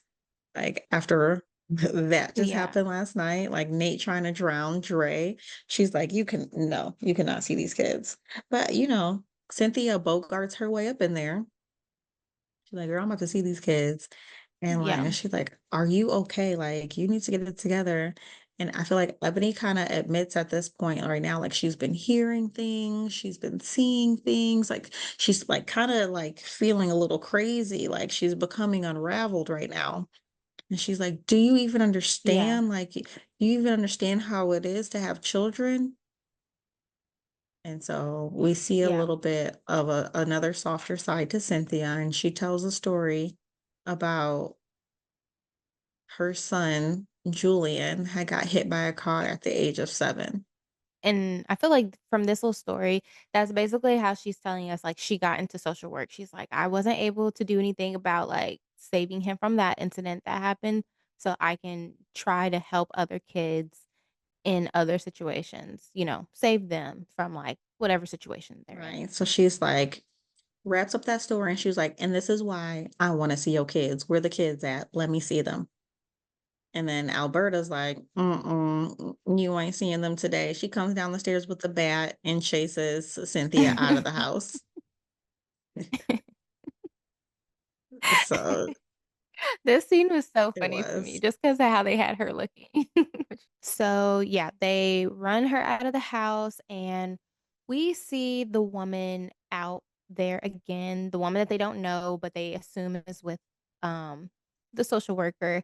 Like after that just Yeah. happened last night, like Nate trying to drown Dre, she's like, no, you cannot see these kids. But Cynthia bogarts her way up in there. She's like, girl, I'm about to see these kids. And like, Yeah. she's like, are you okay? Like, you need to get it together. And I feel like Ebony kind of admits at this point right now, like she's been hearing things, she's been seeing things, like she's like kind of like feeling a little crazy, like she's becoming unraveled right now. And she's like, do you even Yeah. understand? Like, do you even understand how it is to have children? And so we see a Yeah. little bit of another softer side to Cynthia, and she tells a story about her son, Julian, had got hit by a car at the age of 7. And I feel like from this little story, that's basically how she's telling us, like, she got into social work. She's like, "I wasn't able to do anything about, like, saving him from that incident that happened, so I can try to help other kids in other situations, save them from, like, whatever situation they're in." Right. So she's like, wraps up that story and she was like, and this is why I want to see your kids. Where the kids at? Let me see them. And then Alberta's like, mm-mm, you ain't seeing them today. She comes down the stairs with the bat and chases Cynthia out of the house. So This scene was so it funny to me was. just because of how they had her looking. So, yeah, they run her out of the house, and we see the woman out there again, the woman that they don't know, but they assume is with, um, the social worker,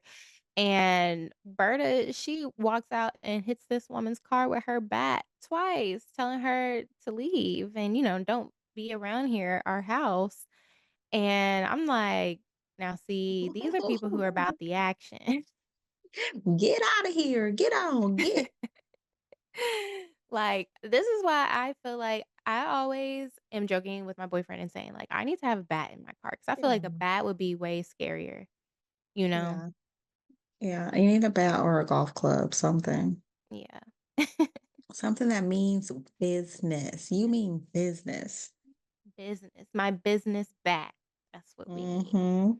and Berta, she walks out and hits this woman's car with her bat twice, telling her to leave and, "Don't be around here, our house." And I'm like, now see, these are people who are about the action. Get out of here. Get on. Get. Like, this is why I feel like I always am joking with my boyfriend and saying, like, I need to have a bat in my car because I feel Yeah. like a bat would be way scarier, you know? Yeah. Yeah. You need a bat or a golf club, something. Yeah. Something that means business. You mean business. Business. My business bat. That's what we need. Hmm.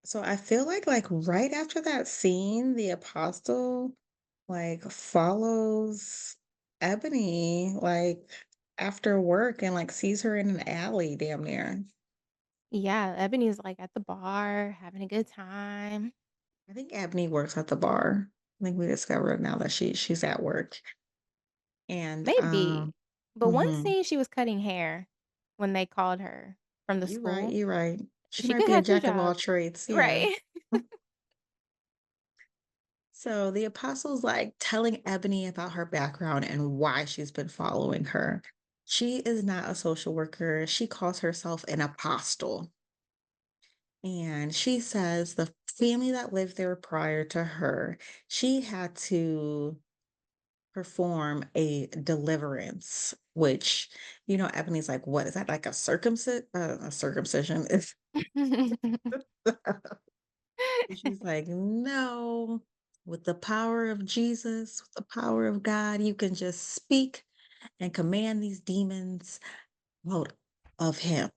So I feel like right after that scene, the apostle like follows Ebony like after work and like sees her in an alley damn near. Yeah, Ebony's like at the bar having a good time. I think Ebony works at the bar. I think we discovered now that she's at work. And Maybe. But one mhm. scene she was cutting hair when they called her from the You're right, school. you're right. She She might could be a have 2 jack of all jobs. trades, yeah. Right. So the apostle's like telling Ebony about her background and why she's been following her. She is not a social worker. She calls herself an apostle. And she says the family that lived there prior to her, she had to perform a deliverance, which, Ebony's like, what is that? Like a circumcision? And she's like, no, with the power of Jesus, with the power of God, you can just speak and command these demons out of him.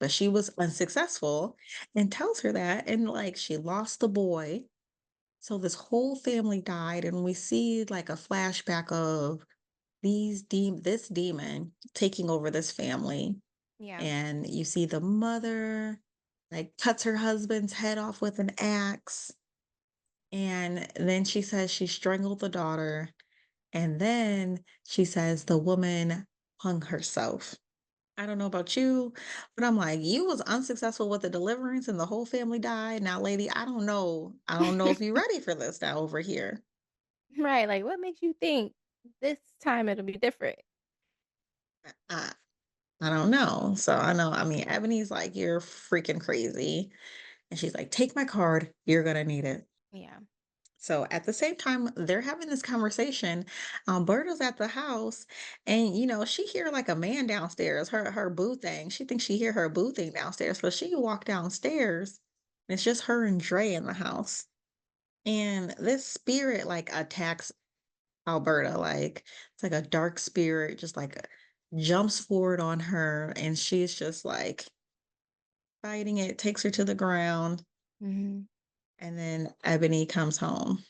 But she was unsuccessful and tells her that. And like, she lost the boy. So this whole family died. And we see like a flashback of this demon taking over this family. Yeah. And you see the mother like cuts her husband's head off with an axe. And then she says she strangled the daughter. And then she says the woman hung herself. I don't know about you, but I'm like, you was unsuccessful with the deliverance and the whole family died. Now, lady, I don't know. I don't know if you're ready for this now over here. Right, like, what makes you think this time it'll be different? I, I don't know. So I know, I mean, Ebony's like, you're freaking crazy. And she's like, take my card. You're going to need it. Yeah. So at the same time, they're having this conversation. Berta's at the house, and she hear like a man downstairs. Her boo thing. She thinks she hear her boo thing downstairs, so she walk downstairs. And it's just her and Dre in the house, and this spirit like attacks Alberta. Like it's like a dark spirit, just like jumps forward on her, and she's just like fighting it. Takes her to the ground, Mhm. and then Ebony comes home.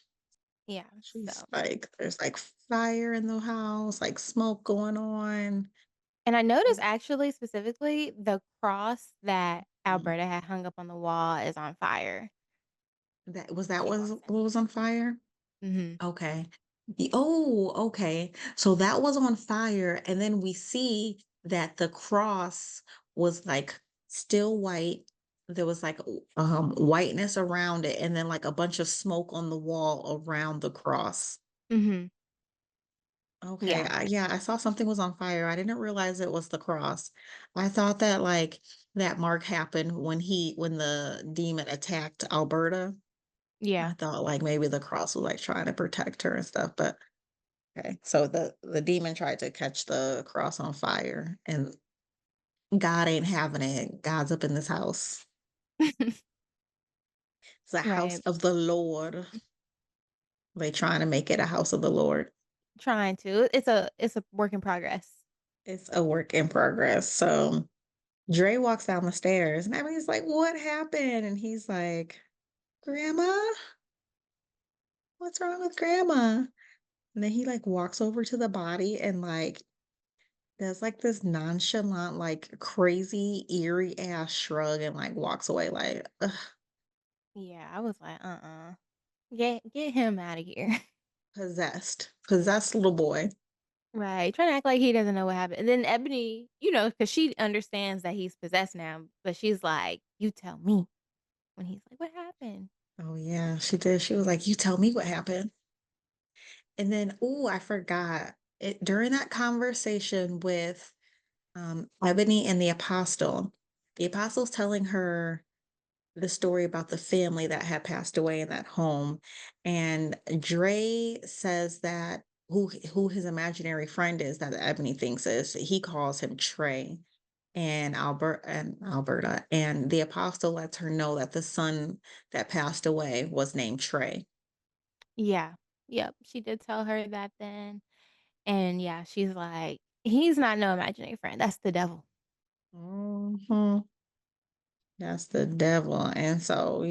Yeah, She's so like, there's like fire in the house, like smoke going on. and I noticed actually, specifically, the cross that Mhm. Alberta had hung up on the wall is on fire. That She was walks what was on fire? in. Mhm. Okay. Okay. So that was on fire, and then we see that the cross was like still white. There was like whiteness around it, and then like a bunch of smoke on the wall around the cross. Mhm. Okay, Yeah, yeah, I saw something was on fire. I didn't realize it was the cross. I thought that like that mark happened when the demon attacked Alberta. I yeah. thought like maybe the cross was like trying to protect her and stuff, but okay. So the demon tried to catch the cross on fire, and God ain't having it. God's up in this house. It's a house Right. of the Lord. They trying to make it a house of the Lord. Trying to. It's a work in progress. It's a work in progress. So Dre walks down the stairs, and Emily's like, "What happened?" And he's like, "Grandma, what's wrong with Grandma?" And then he like walks over to the body and like does like this nonchalant, like crazy, eerie ass shrug and like walks away like, ugh, Yeah, I was like, get him out of here. possessed little boy. Right, trying to act like he doesn't know what happened. And then Ebony, because she understands that he's possessed now, but she's like, "You tell me." When he's like, "What happened?" Oh yeah, she did. She was like, "You tell me what happened." And then, oh, I forgot it during that conversation with Ebony and the apostle. The apostle's telling her the story about the family that had passed away in that home. And Dre says that who his imaginary friend is that Ebony thinks is, he calls him Trey and Alberta. And the apostle lets her know that the son that passed away was named Trey. Yeah. Yep, she did tell her that then. And yeah, she's like, "He's not no imaginary friend. That's the devil." Mhm. That's the devil. And so,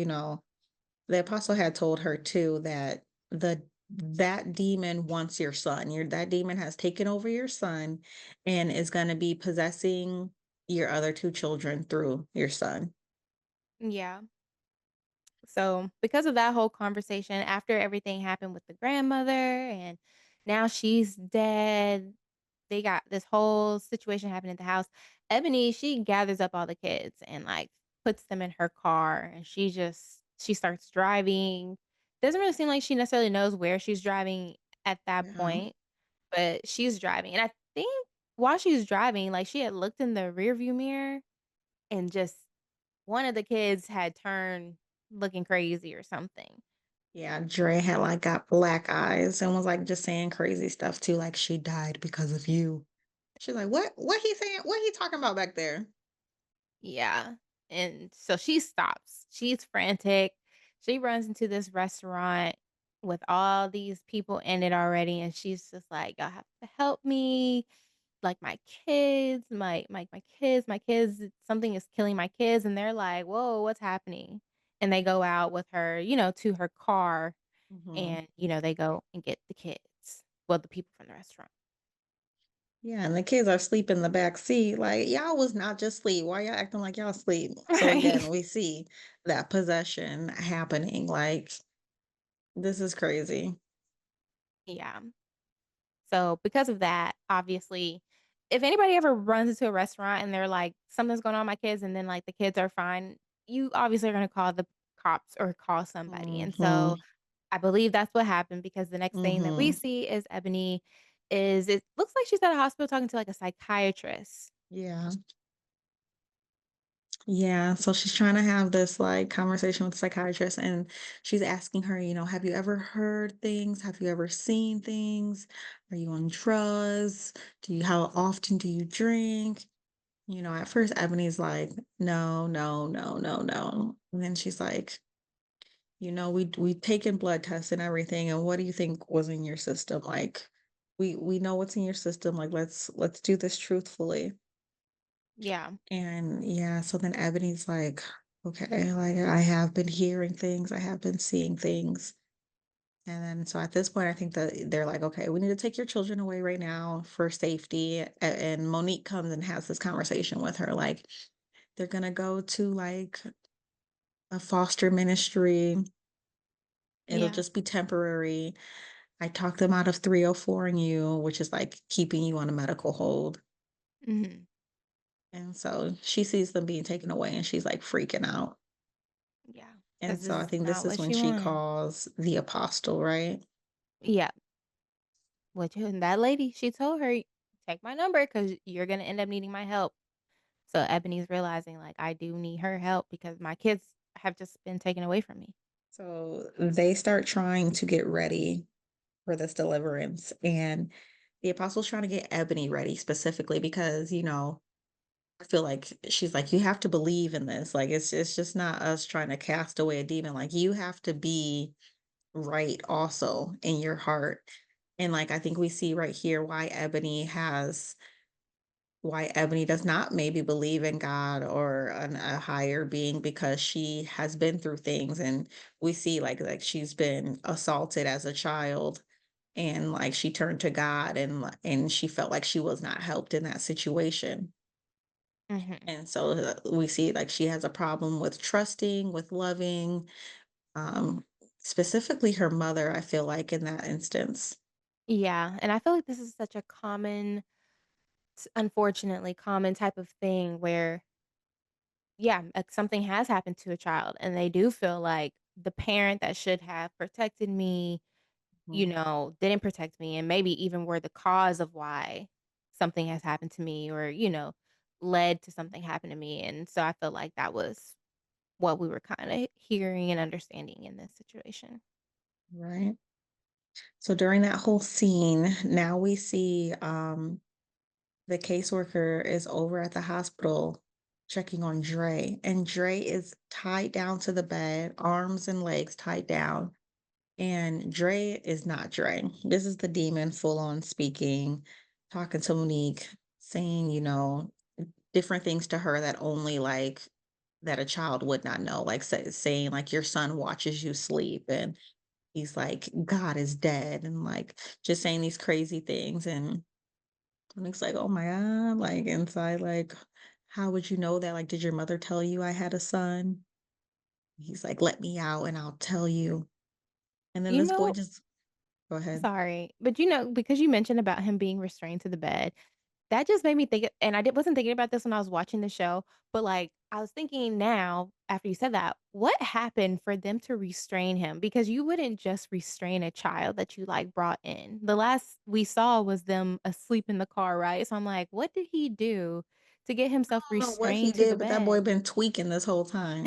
the apostle had told her too that that demon wants your son. That demon has taken over your son and is going to be possessing your other two children through your son. Yeah. So, because of that whole conversation, after everything happened with the grandmother and now she's dead, they got this whole situation happening at the house. Ebony, she gathers up all the kids and like puts them in her car and she starts driving. Doesn't really seem like she necessarily knows where she's driving at that Yeah. point, but she's driving. And I think while she's driving, like she had looked in the rearview mirror and just one of the kids had turned looking crazy or something. Yeah, Dre had like got black eyes and was like just saying crazy stuff too, like she died because of you. She's like, what he saying? What he talking about back there? Yeah. And so she stops. She's frantic. She runs into this restaurant with all these people in it already. And she's just like, "Y'all have to help me. Like my kids, something is killing my kids." And they're like, "Whoa, what's happening?" And they go out with her, to her car Hmm. and, they go and get the kids. Well, the people from the restaurant. Yeah, and the kids are asleep in the back seat. Like, y'all was not just sleep. Why y'all acting like y'all sleep? So Right. again, we see that possession happening. Like, this is crazy. Yeah. So because of that, obviously, if anybody ever runs into a restaurant and they're like, "Something's going on with my kids," and then like the kids are fine, you obviously are gonna call the cops or call somebody. And Hmm. so I believe that's what happened because the next thing that we Hmm. see is Ebony is it looks like she's at a hospital talking to like a psychiatrist. Yeah. Yeah. So she's trying to have this like conversation with the psychiatrist, and she's asking her, have you ever heard things? Have you ever seen things? Are you on drugs? How often do you drink? At first Ebony's like, no, no, no, no, no. And then she's like, we taken blood tests and everything, and what do you think was in your system? Like, we know what's in your system. Like, let's do this truthfully. Yeah. And yeah, so then Ebony's like, okay, like I have been hearing things, I have been seeing things. And then so at this point, I think that they're like, okay, we need to take your children away right now for safety. And Monique comes and has this conversation with her, like they're gonna go to like a foster ministry. It'll Yeah. just be temporary. I talked them out of 304 and you, which is like keeping you on a medical hold. Mhm. And so she sees them being taken away and she's like freaking out. Yeah. And Because so this I is think this not is what when she she wanted. calls the apostle, right? Yeah. which and that lady, she told her, "Take my number because 'cause you're gonna end up needing my help." So Ebony's realizing, like, I do need her help because my kids have just been taken away from me. So they start trying to get ready for this deliverance, and the apostle's trying to get Ebony ready specifically because, I feel like she's like, "You have to believe in this, like, it's just not us trying to cast away a demon, like, you have to be right also in your heart." And, like, I think we see right here why Ebony does not maybe believe in God or a higher being because she has been through things, and we see like she's been assaulted as a child, and like she turned to God, and she felt like she was not helped in that situation. Mhm. And so we see like she has a problem with trusting, with loving, um, specifically her mother, I feel like in that instance. Yeah, and I feel like this is such a common unfortunately common type of thing where, yeah, like, something has happened to a child, and they do feel like the parent that should have protected me, Mhm. didn't protect me and maybe even were the cause of why something has happened to me or, led to something happen to me, and so I feel like that was what we were kinda hearing and understanding in this situation. Right. So during that whole scene, now we see the caseworker is over at the hospital checking on Dre, and Dre is tied down to the bed, arms and legs tied down. And Dre is not Dre. This is the demon full on speaking, talking to Monique, saying, different things to her that only like that a child would not know, like saying like your son watches you sleep, and he's like God is dead, and like just saying these crazy things. And it's like, "Oh my god," like, inside, like, "How would you know that? Like, did your mother tell you I had a son?" He's like, "Let me out and I'll tell you." And then You this boy know just go ahead. sorry, but, because you mentioned about him being restrained to the bed, that just made me think and I wasn't thinking about this when I was watching the show, but, like, I was thinking now after you said that, what happened for them to restrain him? Because you wouldn't just restrain a child that you, like, brought in. The last we saw was them asleep in the car, right? So I'm like, what did he do to get himself I don't know what he restrained to the did, but that boy bed? been tweaking this whole time.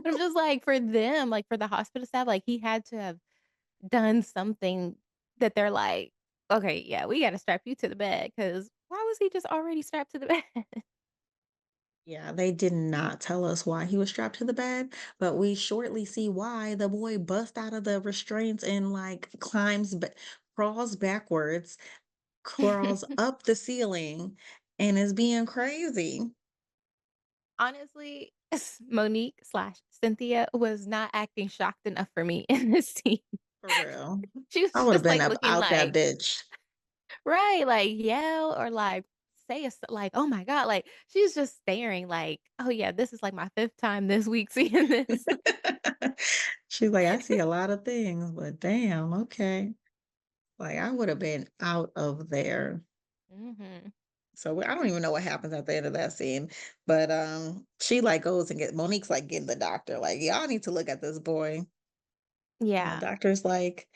I'm just like, for them, like, for the hospital staff, like, he had to have done something that they're like, "Okay, yeah, we gotta strap you to the bed." Because why was he just already strapped to the bed? Yeah, they did not tell us why he was strapped to the bed, but we shortly see why the boy busts out of the restraints and like crawls backwards, crawls up the ceiling, and is being crazy. Honestly, Monique/Cynthia was not acting shocked enough for me in this scene. For real. She I was would have just, been like, up looking out that like bitch. right, like, yell or, like, say like, "Oh my god," like, she's just staring like, "Oh, yeah, this is, like, my 5th time this week seeing this." She's like, "I see a lot of things, but damn, okay." Like, I would have been out of there. Mhm. So I don't even know what happens at the end of that scene, but she like goes and get Monique's like getting the doctor, like, y'all need to look at this boy. And the Yeah. doctor's like,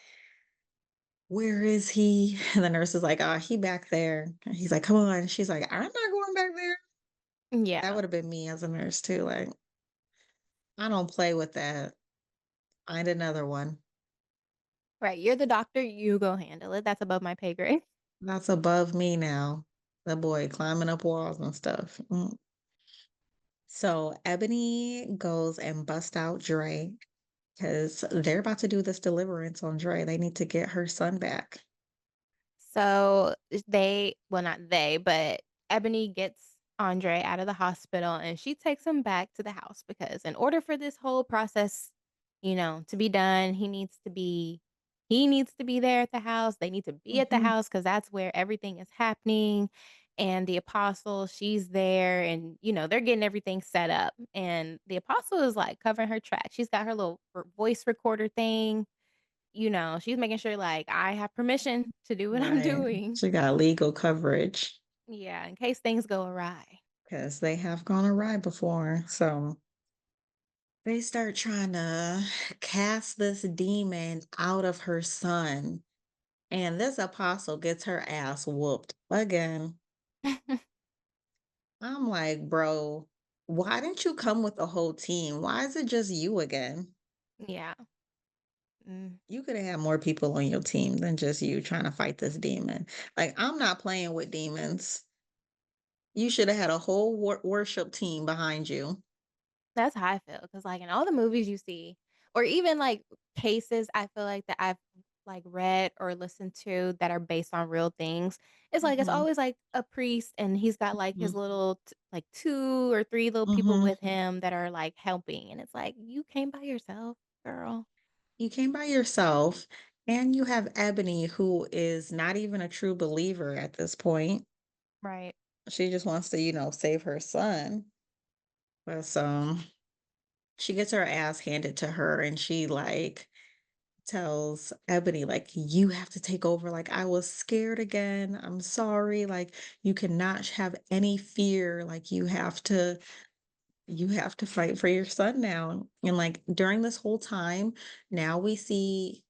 where is he? And the nurse is like, ah, he back there. And he's like, come on. She's like, I'm not going back there. That Yeah. would have been me as a nurse too. Like, I don't play with that. Find another one. Right, you're the doctor, you go handle it, that's above my pay grade. That's above me now. The boy climbing up walls and stuff. So Ebony goes and busts out Dre because they're about to do this deliverance on Dre. They need to get her son back. So, not they, but Ebony gets Andre out of the hospital and she takes him back to the house because in order for this whole process, to be done, he needs to be there at the house. They need to be at the Mhm. house because that's where everything is happening. And the apostle, she's there and they're getting everything set up. And the apostle is like covering her track. She's got her little voice recorder thing. She's making sure, like, I have permission to do what I'm Right. doing. She got legal coverage Yeah, in case things go awry. because they have gone awry before. So they start trying to cast this demon out of her son. And this apostle gets her ass whooped again. I'm like, bro, why didn't you come with the whole team? Why is it just you again? Yeah. Mm, You could have had more people on your team than just you trying to fight this demon. Like, I'm not playing with demons. You should have had a whole worship team behind you. that's how I feel, cause like, in all the movies you see, or even, like, cases I feel like that I've, like, read or listened to that are based on real things, it's Hmm. always, like, a priest, and he's got, like, his Hmm. little t like, 2 or 3 little people Hmm. with him that are, like, helping, and it's like, "You came by yourself, girl." You came by yourself, and you have Ebony, who is not even a true believer at this point. Right. She just wants to, save her son. But she gets her ass handed to her, and she like tells Ebony, like, you have to take over. Like, I was scared again. I'm sorry. Like, you cannot have any fear. Like, you have to fight for your son now. And like during this whole time, now we see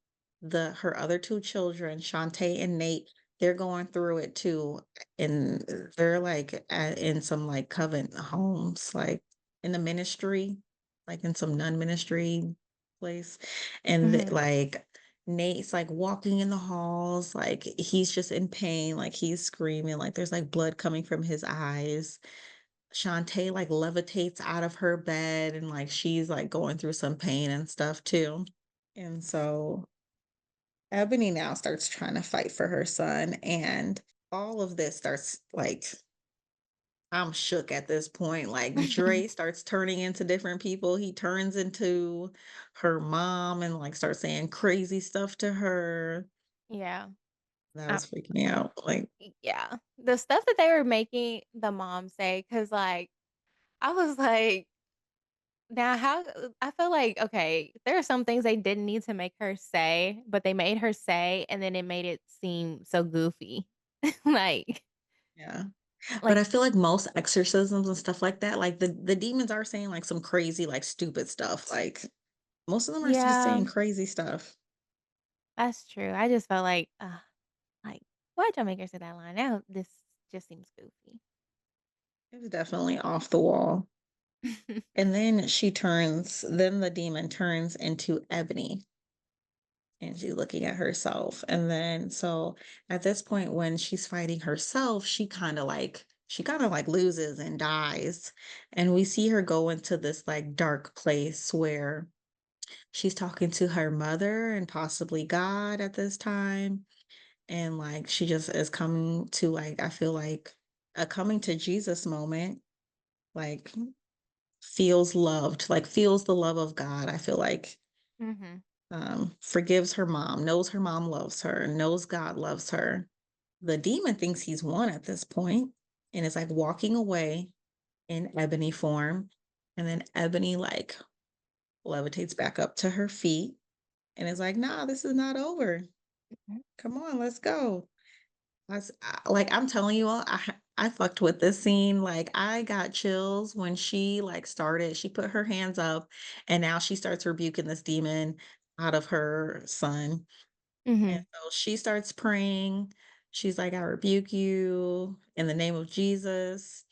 her other two children, Shantae and Nate, they're going through it too. And they're like in some like covenant homes, like in the ministry, like in some nun ministry place. And Mhm. like Nate's like walking in the halls, like he's just in pain, like he's screaming, like there's like blood coming from his eyes. Shantae like levitates out of her bed and like she's like going through some pain and stuff too. And so Ebony now starts trying to fight for her son, and all of this starts like I'm shook at this point. Like Dre starts turning into different people. He turns into her mom and like starts saying crazy stuff to her. Yeah. That Uh, was freaking me out. Like, yeah. The stuff that they were making the mom say, cause like, I was like, now how I feel like, okay, there are some things they didn't need to make her say, but they made her say, and then it made it seem so goofy. Like yeah. But like, I feel like most exorcisms and stuff like that, like the demons are saying like some crazy, like stupid stuff. Like most of them are just yeah, saying crazy stuff. that's true. I just felt like, why'd y'all make her say that line? Now this just seems goofy. It was definitely off the wall. And then the demon turns into Ebony and she's looking at herself. And then so at this point when she's fighting herself, she kind of like loses and dies. And we see her go into this like dark place where she's talking to her mother and possibly God at this time. And like she just is coming to like, I feel like a coming to Jesus moment, like feels loved, like feels the love of God. I feel like Mhm. forgives her mom, knows her mom loves her, knows God loves her. The demon thinks he's won at this point and is like walking away in Ebony form. And then Ebony like levitates back up to her feet and is like, nah, this is not over. Mhm. Come on, let's go. Like I'm telling you all, I fucked with this scene. Like I got chills when she like started. She put her hands up, and now she starts rebuking this demon out of her son. And Mhm. so she starts praying. She's like, "I rebuke you in the name of Jesus."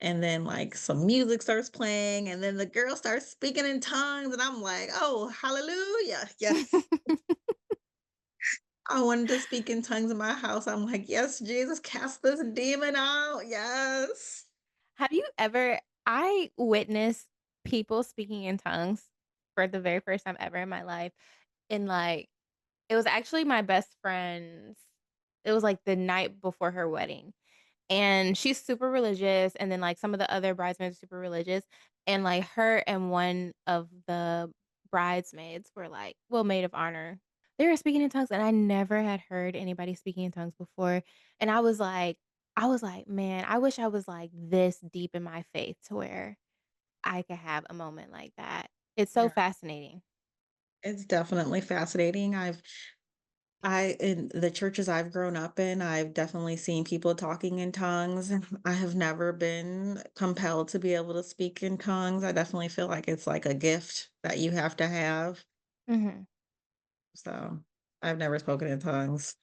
And then like some music starts playing, and then the girl starts speaking in tongues, and I'm like, "Oh, hallelujah! Yes." I wanted to speak in tongues in my house. I'm like, yes, Jesus, cast this demon out. Yes. Have you ever I witnessed people speaking in tongues for the very first time ever in my life, and, like, it was actually my best friend's it was, like, the night before her wedding, and she's super religious, and then, like, some of the other bridesmaids are super religious, and, like, her and one of the bridesmaids were, like well, maid of honor. They were speaking in tongues, and I never had heard anybody speaking in tongues before, and I was like, "Man, I wish I was, like, this deep in my faith to where I could have a moment like that." It's so Yeah. fascinating. It's definitely fascinating. In the churches I've grown up in, I've definitely seen people talking in tongues. I have never been compelled to be able to speak in tongues. I definitely feel like it's like a gift that you have to have. Mhm. So I've never spoken in tongues.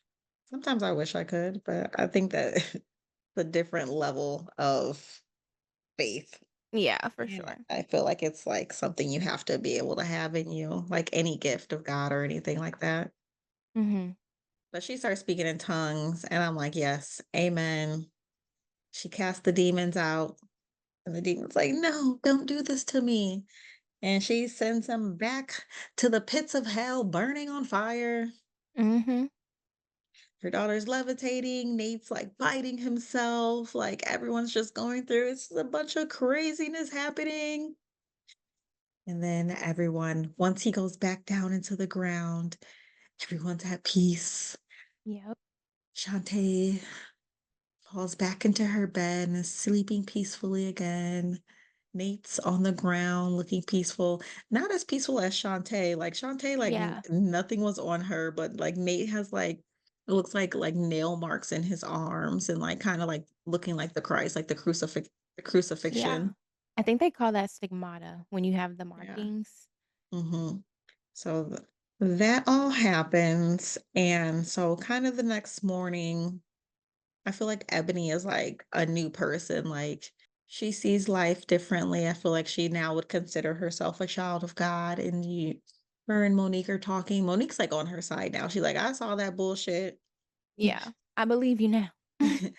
Sometimes I wish I could, but I think that the different level of faith. Yeah, for And sure. I feel like it's like something you have to be able to have in you, like any gift of God or anything like that. Mhm. But she starts speaking in tongues, and I'm like, yes, amen. She casts the demons out, and the demon's like, no, don't do this to me. And she sends him back to the pits of hell, burning on fire. Mhm. Her daughter's levitating. Nate's like biting himself. Like everyone's just going through. It's a bunch of craziness happening. And then everyone, once he goes back down into the ground, everyone's at peace. Yep. Shantae falls back into her bed and is sleeping peacefully again. Nate's on the ground looking peaceful. Not as peaceful as Shantae. Like Shantae, like Yeah. nothing was on her, but like Nate has like it looks like nail marks in his arms and like kind of like looking like the Christ, like the Yeah. crucifixion. I think they call that stigmata when you have the Yeah. markings. hmm So that all happens. And so kind of the next morning, I feel like Ebony is like a new person. Like she sees life differently. I feel like she now would consider herself a child of God. And her and Monique are talking. Monique's like on her side now. She's like, I saw that bullshit. Yeah. I believe you now. I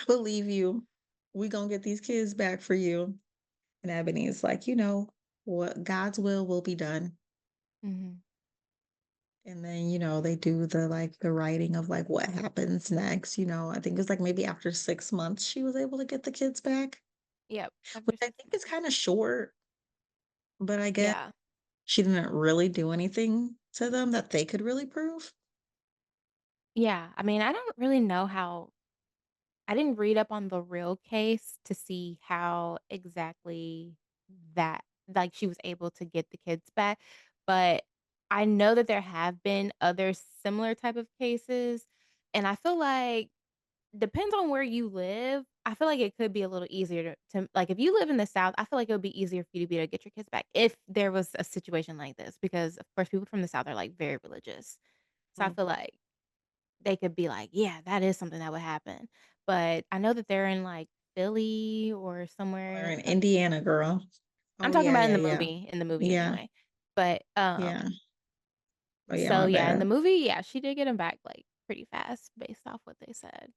believe you. We gonna get these kids back for you. And Ebony is like, what God's will be done. Mhm. And then, they do the writing of like what happens next. I think it's like maybe after 6 months she was able to get the kids back, Yep. which After I 6 think is months. kind of short, but I guess Yeah. she didn't really do anything to them that they could really prove. Yeah. I mean, I don't really know how I didn't read up on the real case to see how exactly that like, she was able to get the kids back, but I know that there have been other similar type of cases, and I feel like depends on where you live, I feel like it could be a little easier to like, if you live in the South, I feel like it would be easier for you to be able to get your kids back if there was a situation like this because, of course, people from the South are, like, very religious. So I feel Mhm. like they could be like, "Yeah, that is something that would happen." But I know that they're in, like, Philly or Or somewhere in up Indiana, girl. I'm Oh talking yeah, about in yeah, the yeah. movie Yeah, anyway. But, yeah. Oh yeah, so my yeah, in bad. the movie, yeah, she did get him back, like, pretty fast based off what they said.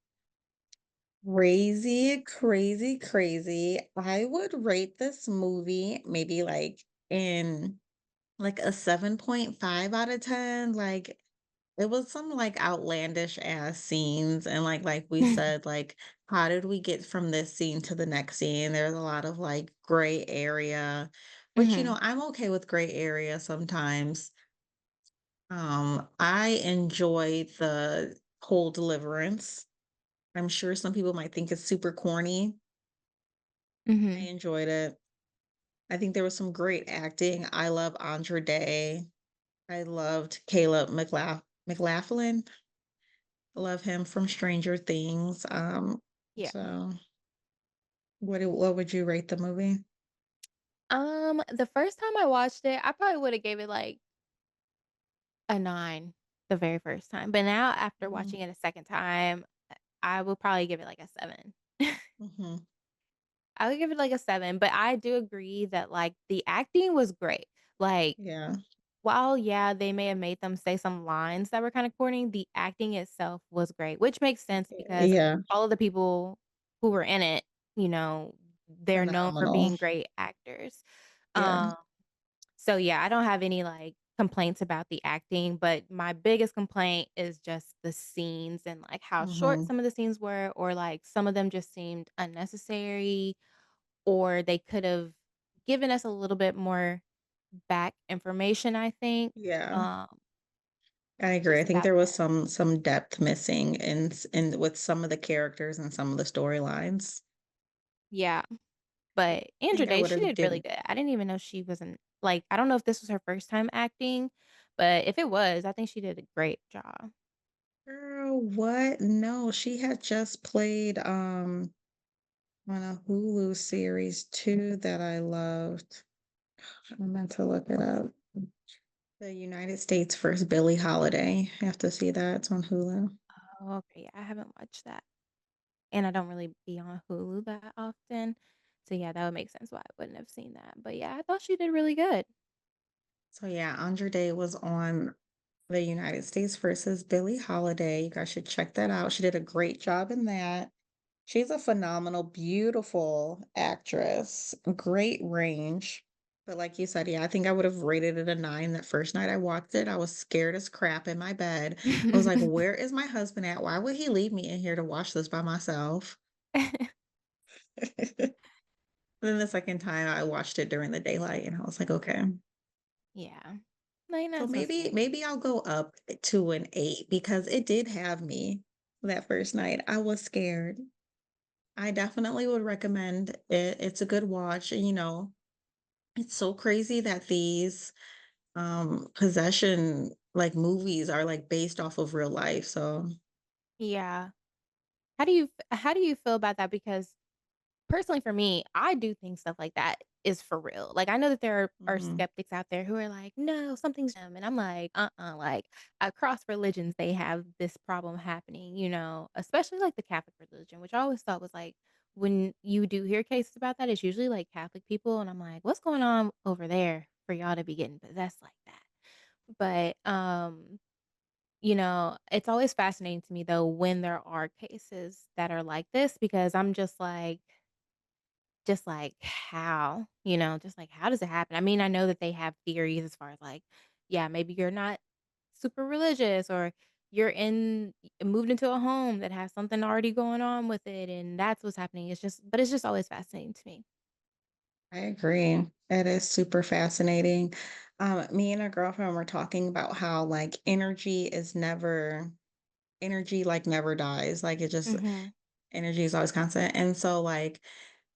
Crazy, crazy, crazy. I would rate this movie maybe like in like a 7.5 out of 10. Like it was some like outlandish ass scenes and like we said, like how did we get from this scene to the next scene? There's a lot of like gray area, which Mhm, I'm okay with gray area sometimes. I enjoyed the whole Deliverance. I'm sure some people might think it's super corny. I mhm, enjoyed it. I think there was some great acting. I love Andra Day. I loved Caleb McLaughlin. Love him from Stranger Things. yeah. So what would you rate the movie? The first time I watched it, I probably would've gave it, like, a 9 the very first time, but now after Mm, watching it a second time, I will probably give it, like, a 7. mhm. I would give it, like, a 7, but I do agree that, like, the acting was great. Like, Yeah. while, yeah, they may have made them say some lines that were kinda corny, the acting itself was great, which makes sense because Yeah. all of the people who were in it, you know, they're known for Phenomenal. being great actors. Yeah. Um, so, yeah, I don't have any, like, complaints about the acting, but my biggest complaint is just the scenes and, like, how short Mhm. some of the scenes were or, like, some of them just seemed unnecessary or they could've given us a little bit more back information, I think, Yeah. um, I agree. I just think about there was that. some depth missing in with some of the characters and some of the storylines. Yeah, but I Andra think I Day, would she have did really given good. I didn't even know she wasn't like, I don't know if this was her first time acting, but if it was, I think she did a great job. Girl, what? No, she had just played on a Hulu series too that I loved. I meant to look it up. The United States versus Billie Holiday. You have to see that. It's on Hulu. Oh, okay, yeah, I haven't watched that, and I don't really be on Hulu that often, so yeah, that would make sense why I wouldn't have seen that, but yeah, I thought she did really good. So yeah, Andra Day was on The United States versus Billie Holiday. You guys should check that out. She did a great job in that. She's a phenomenal, beautiful actress, great range. But like you said, yeah, I think I would have rated it a 9 that first night I watched it. I was scared as crap in my bed. I was like, where is my husband at? Why would he leave me in here to watch this by myself? Then the second time I watched it during the daylight and I was like, okay. Yeah. Like, So that's so maybe scary. maybe I'll go up to an 8 because it did have me that first night. I was scared. I definitely would recommend it. It's a good watch. And, it's so crazy that these possession like movies are like based off of real life. So Yeah. How do you feel about that? Because personally for me, I do think stuff like that is for real. Like, I know that there are mhm, skeptics out there who are like, "No, something's and I'm like, like, across religions, they have this problem happening, especially, like, the Catholic religion, which I always thought was, like, when you do hear cases about that, it's usually, like, Catholic people, and I'm like, "What's going on over there for y'all to be getting possessed like that?" But, it's always fascinating to me, though, when there are cases that are like this because I'm just like, how? Just like, how does it happen? I mean, I know that they have theories as far as like, yeah, maybe you're not super religious or you're moved into a home that has something already going on with it and that's what's happening. It's just always fascinating to me. I agree. It is super fascinating. Me and a girlfriend were talking about how like energy like never dies. Like it just Mhm. energy is always constant. And so like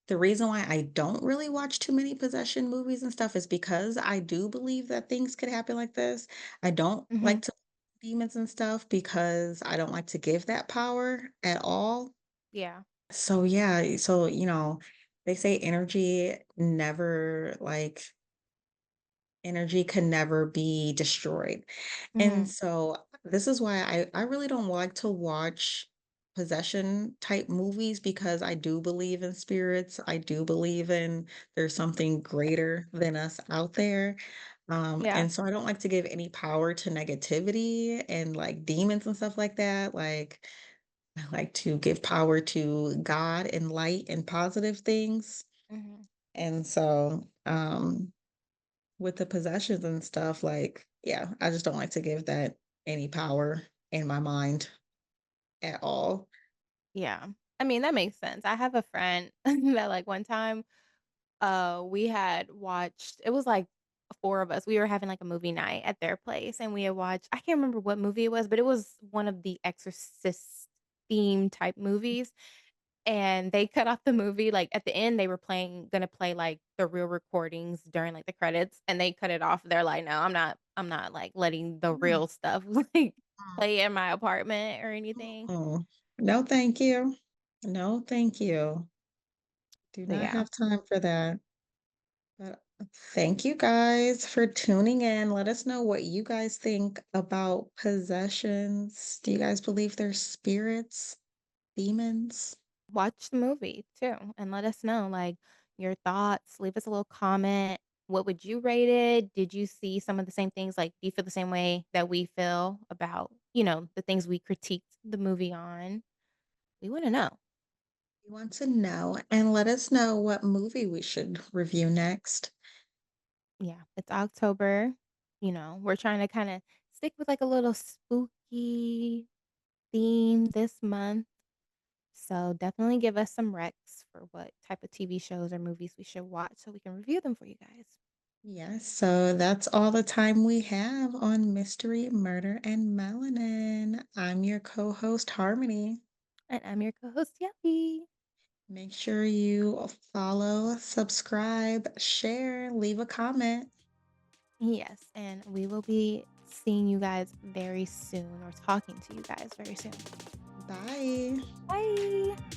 the reason why I don't really watch too many possession movies and stuff is because I do believe that things could happen like this. I don't Mhm. like to demons and stuff because I don't like to give that power at all. Yeah. So yeah, so they say energy can never be destroyed. And Mhm. so this is why I really don't like to watch possession type movies because I do believe in spirits. I do believe in there's something greater than us out there. Yeah. And so I don't like to give any power to negativity and like demons and stuff like that. Like I like to give power to God and light and positive things. Mhm. And so with the possessions and stuff, like, yeah, I just don't like to give that any power in my mind at all. Yeah. I mean, that makes sense. I have a friend that like one time we had watched it was like 4 of us. We were having like a movie night at their place and we had watched I can't remember what movie it was, but it was one of the Exorcist theme type movies. And they cut off the movie, like, at the end, they were gonna play, like, the real recordings during, like, the credits, and they cut it off. They're like, "No, I'm not, like, letting the Mm, real stuff, like, play in my apartment or anything." mm. No, thank you. No, thank you. Do But not yeah, have time for that. But thank you guys for tuning in. Let us know what you guys think about possessions. Do you guys believe there's spirits, demons? watch the movie too, and let us know, like, your thoughts. Leave us a little comment. What would you rate it? Did you see some of the same things? Like, do you feel the same way that we feel about, the things we critiqued the movie on? We wanna know. We want to know and let us know what movie we should review next. Yeah, it's October, we're trying to kinda stick with, like, a little spooky theme this month, so definitely give us some recs for what type of TV shows or movies we should watch so we can review them for you guys. Yes, so that's all the time we have on Mystery, Murder, and Melanin. I'm your co-host, Harmony. And I'm your co-host, Yelly. Make sure you follow, subscribe, share, leave a comment. Yes, and we will be seeing you guys very soon or talking to you guys very soon. Bye. Bye.